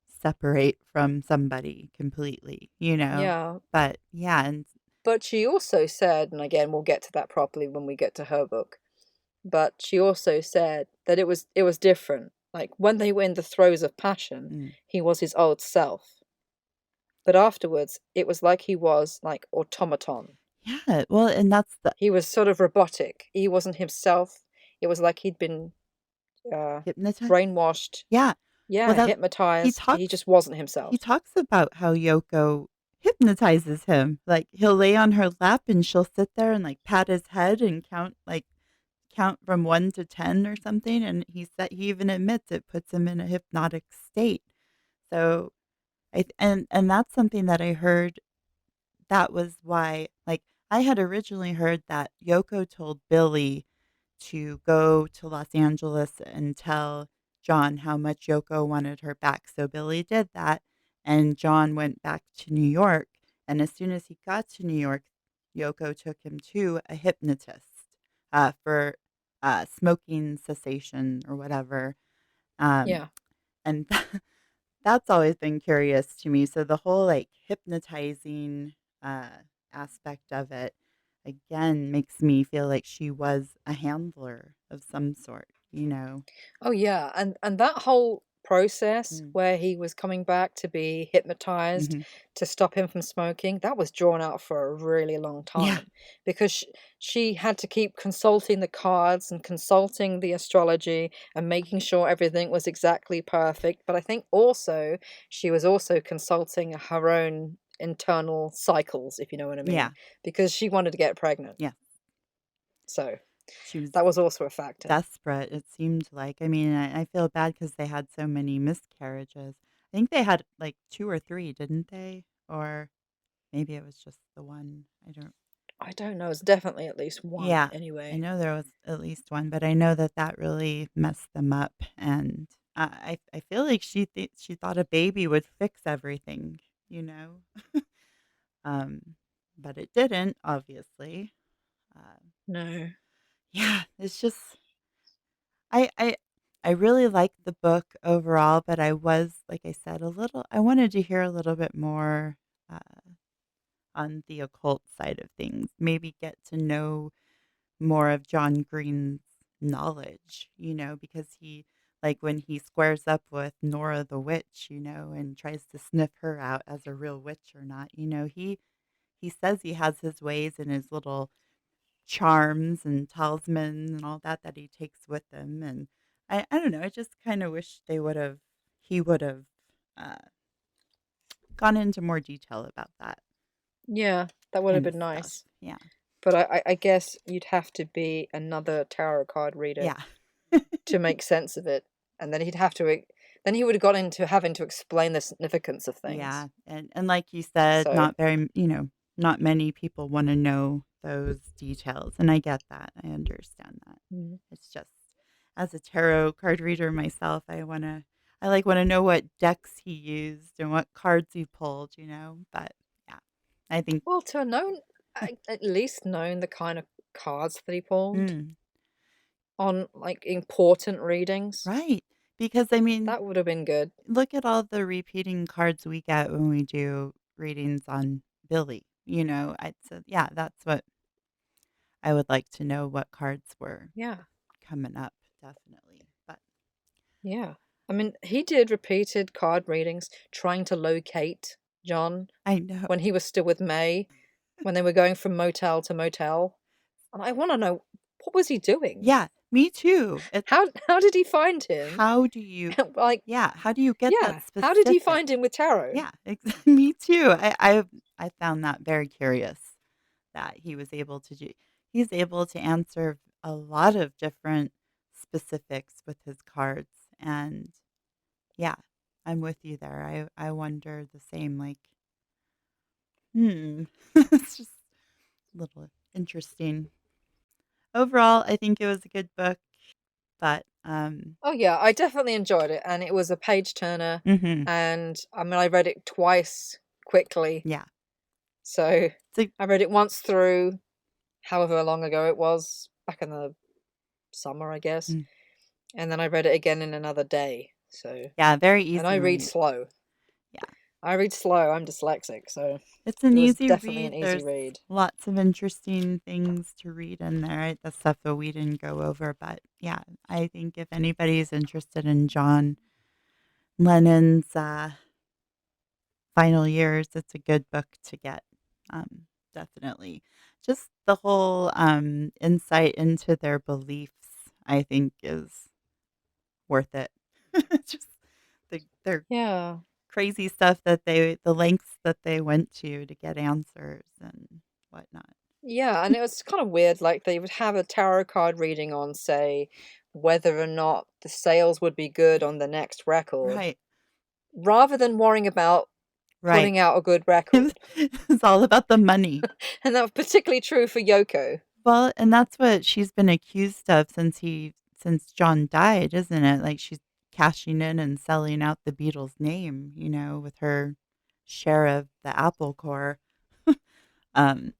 separate from somebody completely. Yeah, But yeah, and but she also said, and again we'll get to that properly when we get to her book. But she also said that it was different. Like when they were in the throes of passion, mm, he was his old self. But afterwards, it was like he was like automaton. yeah, well, and that's the He was sort of robotic. He wasn't himself. It was like he'd been uh, hypnotized. brainwashed. Yeah, well, Yeah, that he hypnotized. He talks just wasn't he himself. talks about how Yoko hypnotizes him. Like he'll lay on her lap and she'll sit there and like pat his head and count from 1 to 10 or something, and he even admits it puts him in a hypnotic state. So, and that's something that I heard. That was why, like, I had originally heard that Yoko told Billy to go to Los Angeles and tell John how much Yoko wanted her back. So Billy did that, and John went back to New York. And as soon as he got to New York, Yoko took him to a hypnotist for smoking cessation or whatever. Um, Yeah. and that's always been curious to me. So the whole like hypnotizing uh, aspect of it again makes me feel like she was a handler of some sort. Oh yeah, and that whole process Mm. where he was coming back to be hypnotized Hmm. to stop him from smoking, that was drawn out for a really long Yeah, time because she had to keep consulting the cards and consulting the astrology and making sure everything was exactly perfect. But I think also she was also consulting her own internal cycles, if you know what I yeah, mean, because she wanted to get pregnant. yeah. So She was that was also a factor. desperate, it seemed like. I mean, I feel bad because they had so many miscarriages. I think they had like two or three, didn't they? Or maybe it was just the one. I don't. I don't know. It's definitely at least one Yeah, I anyway. know there was at least one, but I know that that really messed them up, and I feel like she thought a baby would fix everything, you know? Um, but it didn't, obviously. Uh, No. yeah, it's just I I I really liked the book overall, but I was, like I said, I wanted to hear a little bit more uh, on the occult side of things. Maybe get to know more of John Green's knowledge, because like when he squares up with Nora the witch, and tries to sniff her out as a real witch or not, he says he has his ways and his little charms and talismans and all that he takes with him. And I don't know, I just kind of wish he would have uh, gone into more detail about that Yeah, that would have kind of been stuff. nice. Yeah. But I guess you'd have to be another tarot card reader Yeah. to make sense of it. And then then he would have got into having to explain the significance of things. Yeah. And like you said, So, not many people want to know those details. And I get that. I understand that. mm. It's just, as a tarot card reader myself, I like want to know what decks he used and what cards he pulled, but yeah, I think, Well, to have known, at least known the kind of cards that he pulled mm, on like important readings, right. Because I mean, that would have been good. look at all the repeating cards we get when we do readings on Billy, so yeah, that's what I would like to know, what cards were Yeah, coming up, definitely. But yeah. I mean, he did repeated card readings trying to locate John I know. when he was still with May, when they were going from motel to motel. And I want to know, what was he doing? Yeah, me too. It's How did he find him? how do you Like, yeah, how do you get that yeah, how did he specific? find him with tarot? Yeah, me too. I found that very curious that he's able to answer a lot of different specifics with his cards. And yeah, I'm with you there. I wonder the same, like, it's just a little interesting. Overall, I think it was a good book, but Oh yeah, I definitely enjoyed it, and it was a page turner. mhm, And I mean, I read it twice quickly. yeah. So So I read it once through, however long ago it was, back in the summer, I guess. mm, And then I read it again in another day. So, yeah, very and easy I read read. slow. Yeah. I read slow. I'm dyslexic, so It's an it was easy definitely read. an easy There's read. lots of interesting things to read in there, right? The stuff that we didn't go over. But yeah, I think if anybody's interested in John Lennon's final years, it's a good book to get. Definitely. Just the whole insight into their beliefs, I think, is worth it. Just their Yeah. crazy stuff the lengths that they went to get answers and whatnot. Yeah, and it was kind of weird. Like they would have a tarot card reading on, say, whether or not the sales would be good on the next record, Right, rather than worrying about right. putting out a good record. It's all about the money. And that was particularly true for Yoko. Well, and that's what she's been accused of since John died, isn't it? Like she's cashing in and selling out the Beatles' name, with her share of the Apple Corps. Um,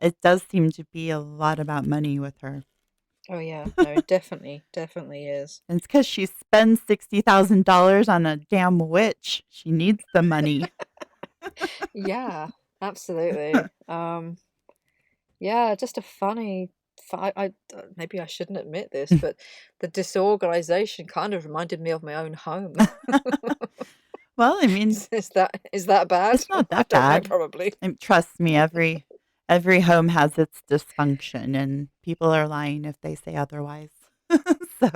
it does seem to be a lot about money with her. Oh yeah, no, it definitely is. And it's because she spends $60,000 on a damn witch. She needs the money. Yeah, absolutely. Yeah, just a funny. Maybe I shouldn't admit this, but the disorganization kind of reminded me of my own home. Well, I mean, Is that bad? it's not I that don't know, bad. probably. Trust me, every home has its dysfunction, and people are lying if they say otherwise. So,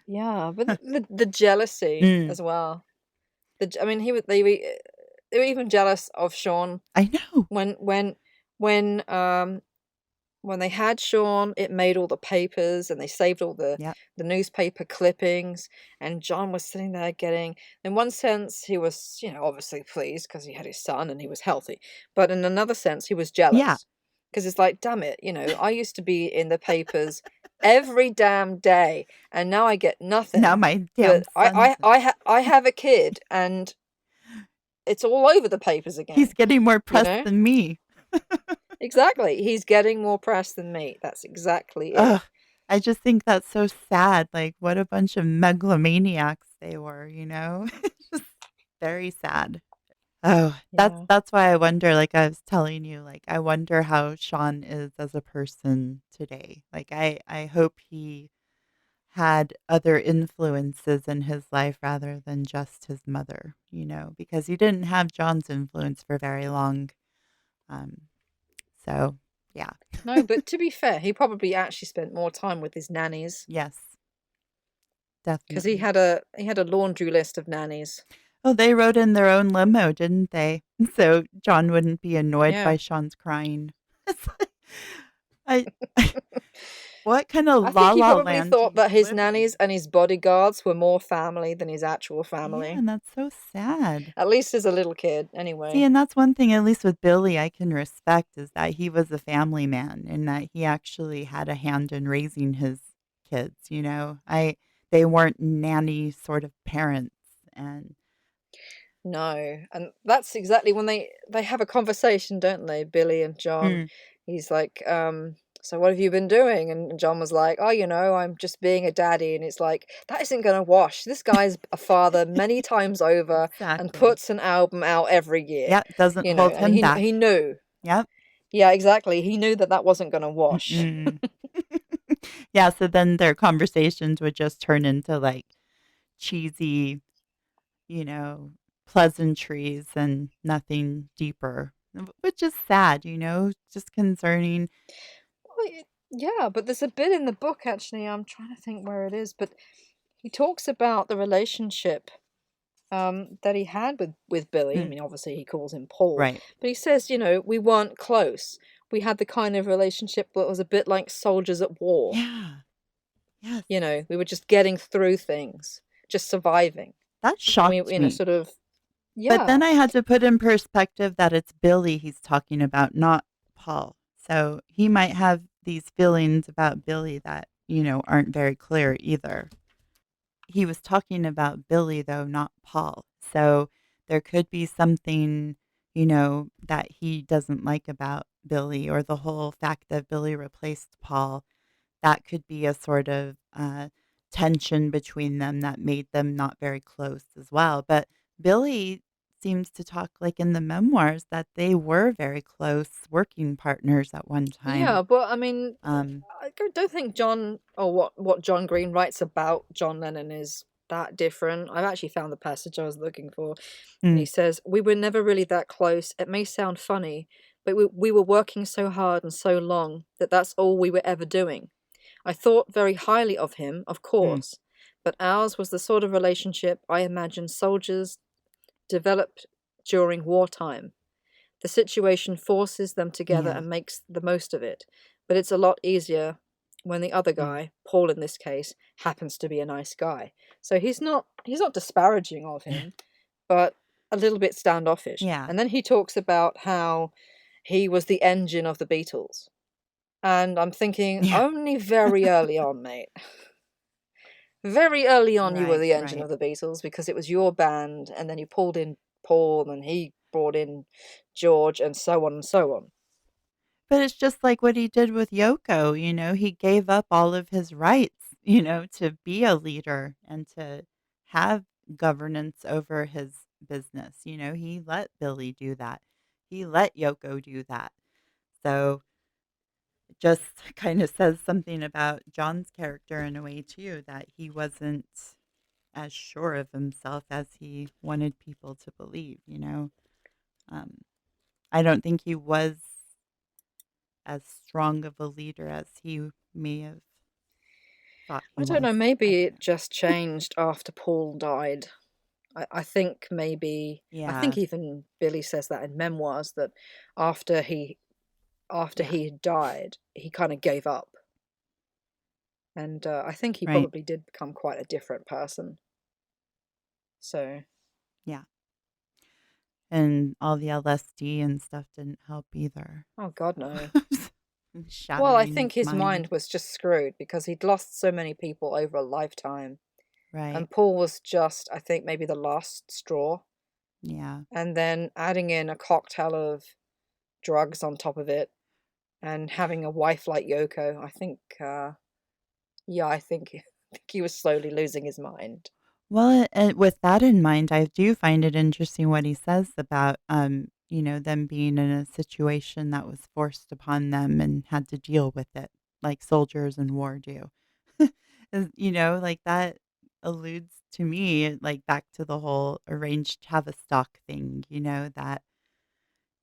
Yeah, but the jealousy mm, as well. I mean, they were even jealous of Sean I know. when when they had Sean. It made all the papers, and they saved all Yep. the newspaper clippings. And John was sitting there getting, in one sense, he was, obviously pleased because he had his son and he was healthy. But in another sense, he was Yeah. jealous because it's like, damn it, I used to be in the papers every damn day, and now I get Now nothing. my damn But son's I have a kid, and it's all over the papers he's again. getting more You press know than me. exactly. He's getting more press than me. That's exactly it. Ugh. I just think that's so sad. Like, what a bunch of megalomaniacs they were, It's just very sad. Oh, Yeah. that's why I wonder, like I was telling you, like I wonder how Sean is as a person today. Like I hope he had other influences in his life rather than just his mother, because he didn't have John's influence for very long. Um, so yeah. No, but to be fair, he probably actually spent more time with his nannies Yes, because definitely. he had a laundry list of nannies. Oh, they rode in their own limo, didn't they? So John wouldn't be annoyed Yeah. by Sean's crying. It's like, I, what kind I of La think he La probably Land do thought you that his live nannies in? and his bodyguards were more family than his actual Yeah, family. and that's so sad. At least as a little kid, See, anyway. and that's one thing, at least with Billy, I can respect is that he was a family man and that he actually had a hand in raising his kids. They weren't nanny sort of parents. And No, and that's exactly when they have a conversation, don't they, Billy and John? mm, He's like, so what have you been doing? And John was like, oh, I'm just being a daddy. And it's like, that isn't gonna wash. This guy's a father many times over and exactly. puts an album out every year, Yeah, doesn't hold and him back. he knew. Yep. Yeah, exactly. He knew that that wasn't gonna wash. Mm-mm. Yeah, so then their conversations would just turn into like cheesy, you know, pleasantries and nothing deeper, which is sad, just concerning. Well, yeah, but there's a bit in the book actually. I'm trying to think where it is, but he talks about the relationship that he had with Billy. I Mm, mean, obviously he calls him Paul, right. but he says, we weren't close. We had the kind of relationship that was a bit like soldiers at war. Yeah. Yes. We were just getting through things, just surviving. That And we, shocked me. sort of, But then yeah, I had to put in perspective that it's Billy he's talking about, not Paul. So he might have these feelings about Billy that, aren't very clear either. He was talking about Billy, though, not Paul. So there could be something, that he doesn't like about Billy, or the whole fact that Billy replaced Paul. That could be a sort of tension between them that made them not very close as well. But Billy seems to talk like in the memoirs that they were very close working partners at one time. yeah. But I mean, Um, I don't think John or what John Green writes about John Lennon is that different. I've actually found the passage I was looking for. And he mm, says, we were never really that close. It may sound funny, but we were working so hard and so long that that's all we were ever doing. I thought very highly of him, of mm, course, but ours was the sort of relationship I imagine soldiers developed during wartime. The situation forces them together yeah. and makes the most of it, but it's a lot easier when the other Mm, guy, Paul in this case, happens to be a nice guy. So he's not disparaging of him, but a little bit standoffish. yeah. And then he talks about how he was the engine of the Beatles. And I'm thinking, Yeah. only very early on, mate. Very early on, you were Right, the engine right. of the Beatles because it was your band, and then you pulled in Paul, and he brought in George, and so on and so on. But it's just like what he did with Yoko, he gave up all of his rights, to be a leader and to have governance over his business. He let Billy do that. He let Yoko do that. So it just kind of says something about John's character in a way too, that he wasn't as sure of himself as he wanted people to believe. Um, I don't think he was as strong of a leader as he may have thought he I don't was. know, I maybe don't it know. just changed after Paul died. I think maybe, I think Yeah, even Billy says that in memoirs that after he after yeah, he had died, he kind of gave up. And I think he right. probably did become quite a different person. So, Yeah. And all the LSD and stuff didn't help either. oh God, no. Well, I Shattering his think his mind mind. was just screwed because he'd lost so many people over a lifetime. Right. And Paul was just, I think, maybe the last straw. Yeah. And then adding in a cocktail of drugs on top of it and having a wife like Yoko, I think, yeah, I think, I think he was slowly losing his mind. Well, and with that in mind, I do find it interesting what he says about, them being in a situation that was forced upon them and had to deal with it, like soldiers in war do. Like that alludes to me, like back to the whole arranged Tavistock thing, that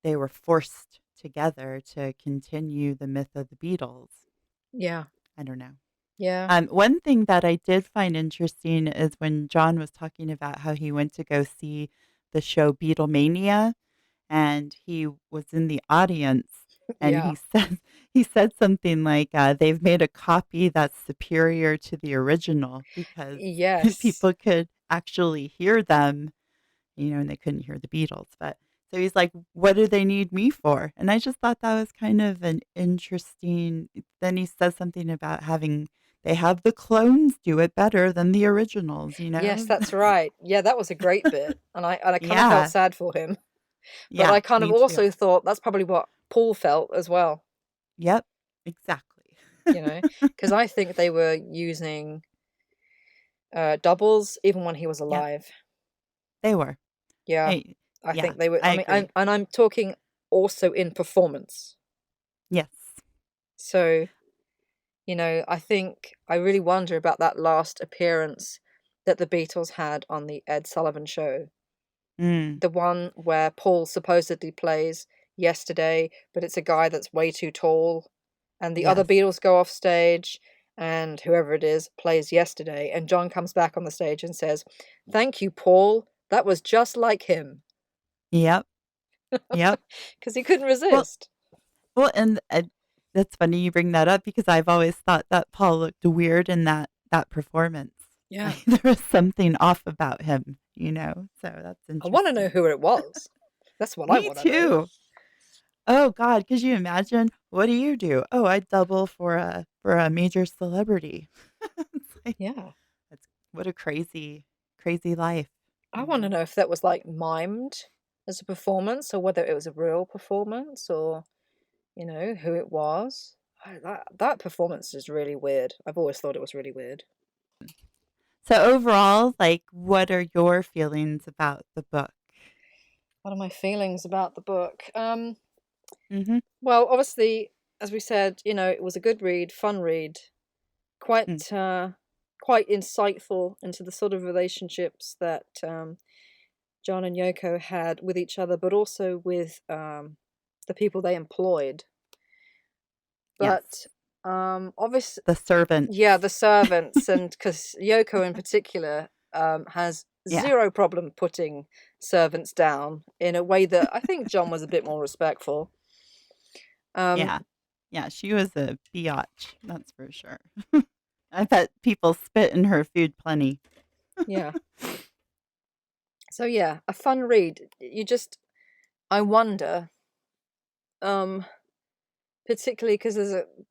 they were forced together to continue the myth of the Beatles. Yeah. I don't know. Yeah. One thing that I did find interesting is when John was talking about how he went to go see the show Beatlemania, and he was in the audience, and Yeah. he said he said something like, "They've made a copy that's superior to the original because Yes. people could actually hear them, and they couldn't hear the Beatles." But so he's like, "What do they need me for?" And I just thought that was kind of an interesting. Then he says something about having they have the clones do it better than the originals, Yes, that's right. Yeah, that was a great bit. And I kind of felt Yeah, sad for him. But yeah, I kind of me too. also thought that's probably what Paul felt as well, Yep, exactly. you know, because I think they were using doubles even when he was Yep, alive. they were. Yeah, I I Yeah, think they were. I I mean, agree. and I'm talking also in performance. Yes. So, I think I really wonder about that last appearance that the Beatles had on the Ed Sullivan Show. Mm, The one where Paul supposedly plays Yesterday, but it's a guy that's way too tall, and the other yes. Beatles go off stage, and whoever it is plays Yesterday, and John comes back on the stage and says, "Thank you, Paul. That was just like him," Yep, yep. because he couldn't Well resist. and that's funny you bring that up because I've always thought that Paul looked weird in that performance. Yeah. Like, there was something off about him, so that's I want to know interesting. who it was. That's what I Me want to know. too. Oh god, could you imagine? What do you do? "Oh, I double for a major celebrity." It's like, Yeah. that's what a crazy, crazy life, I want to know if that was like mimed as a performance or whether it was a real performance or, who it was. That performance is really weird. I've always thought it was really weird. So overall, like, what are your feelings about the book? What are my feelings about the book? Mhm. Well, obviously, as we said, it was a good read, fun read, Mm. quite insightful into the sort of relationships that John and Yoko had with each other, but also with the people they employed. But Yes. obviously, The servants. yeah, the servants, and because Yoko in particular has Yeah. zero problem putting servants down in a way that I think John was a bit more respectful. Um, Yeah. Yeah, she was a biatch, that's for sure. I bet people spit in her food plenty. yeah. So yeah, a fun read. I wonder, um, particularly because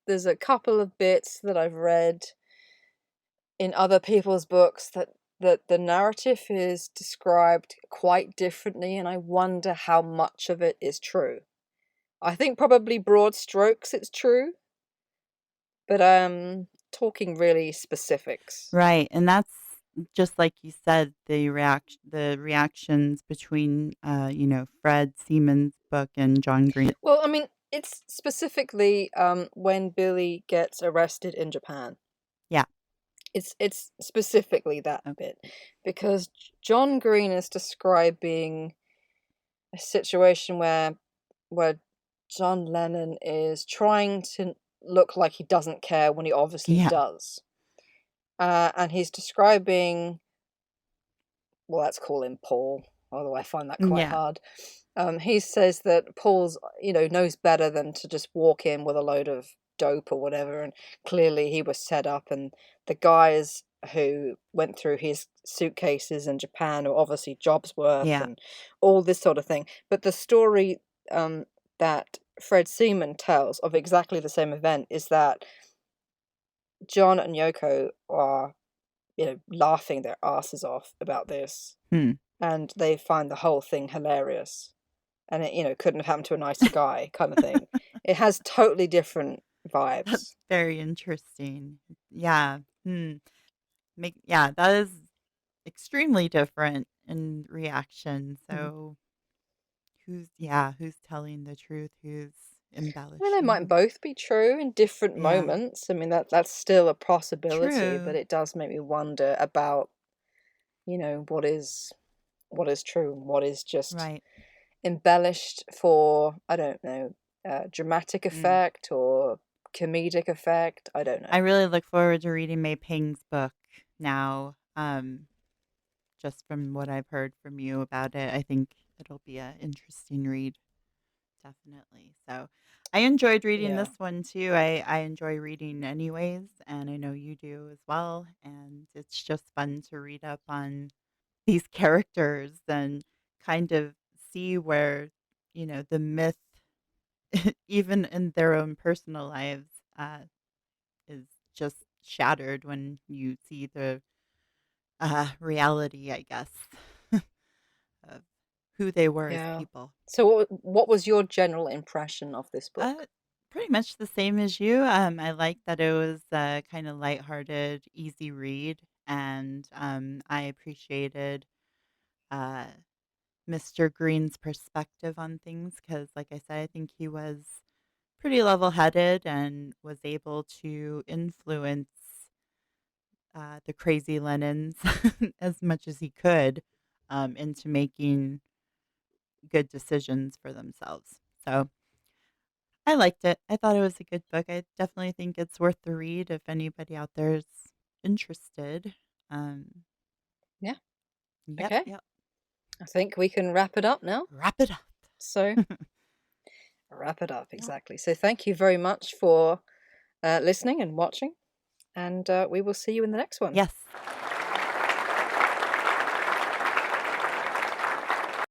there's a couple of bits that I've read in other people's books that the narrative is described quite differently, and I wonder how much of it is true. I think probably broad strokes it's true, but talking really specifics. Right, and that's just like you said, the reactions between, Fred Seaman's book and John Green. Well, I mean, it's specifically when Billy gets arrested in Japan. Yeah. It's specifically that Okay. bit because John Green is describing a situation where John Lennon is trying to look like he doesn't care when he obviously Yeah. does. And he's describing, well, let's call him Paul, although I find that quite Yeah. hard. He says that Paul's, knows better than to just walk in with a load of dope or whatever, and clearly he was set up, and the guys who went through his suitcases in Japan are obviously jobs worth Yeah. and all this sort of thing. But the story that Fred Seaman tells of exactly the same event is that John and Yoko are, laughing their asses off about this, Hmm. and they find the whole thing hilarious. And it, couldn't have happened to a nicer guy, kind of thing. It has totally different That's vibes. very interesting. Yeah. Hmm. That is. extremely different in reaction. Mhm. So who's telling the truth, who's I mean, they might embellishing? both be true in different Yeah, moments. I mean, that's still a possibility, but true. it does make me wonder about, what is true and what is just Right. embellished for, I don't know, dramatic Mm. effect or comedic effect. I don't I know. really look forward to reading May Ping's book now. Just from what I've heard from you about it, I think it'll be an interesting read. Definitely. So I enjoyed reading Yeah. this one too. I enjoy reading anyways, and I know you do as well. And it's just fun to read up on these characters and kind of see where, the myth, even in their own personal lives, is just shattered when you see the reality, I guess, of who they were as Yeah. people. So what was your general impression of this Uh, book? Pretty much the same as you. I like that it was a kind of lighthearted, easy read, and I appreciated uh, Mr. Green's perspective on things because, like I said, I think he was pretty level-headed and was able to influence the crazy Lennons as much as he could into making good decisions for themselves. So I liked it. I thought it was a good book. I definitely think it's worth the read if anybody out there is interested. Um, Yeah. yep, Okay. yep. I think we can wrap it up now. Wrap it up. So wrap it up, Yep. exactly. So thank you very much for listening and watching, and we will see you in the next one. Yes.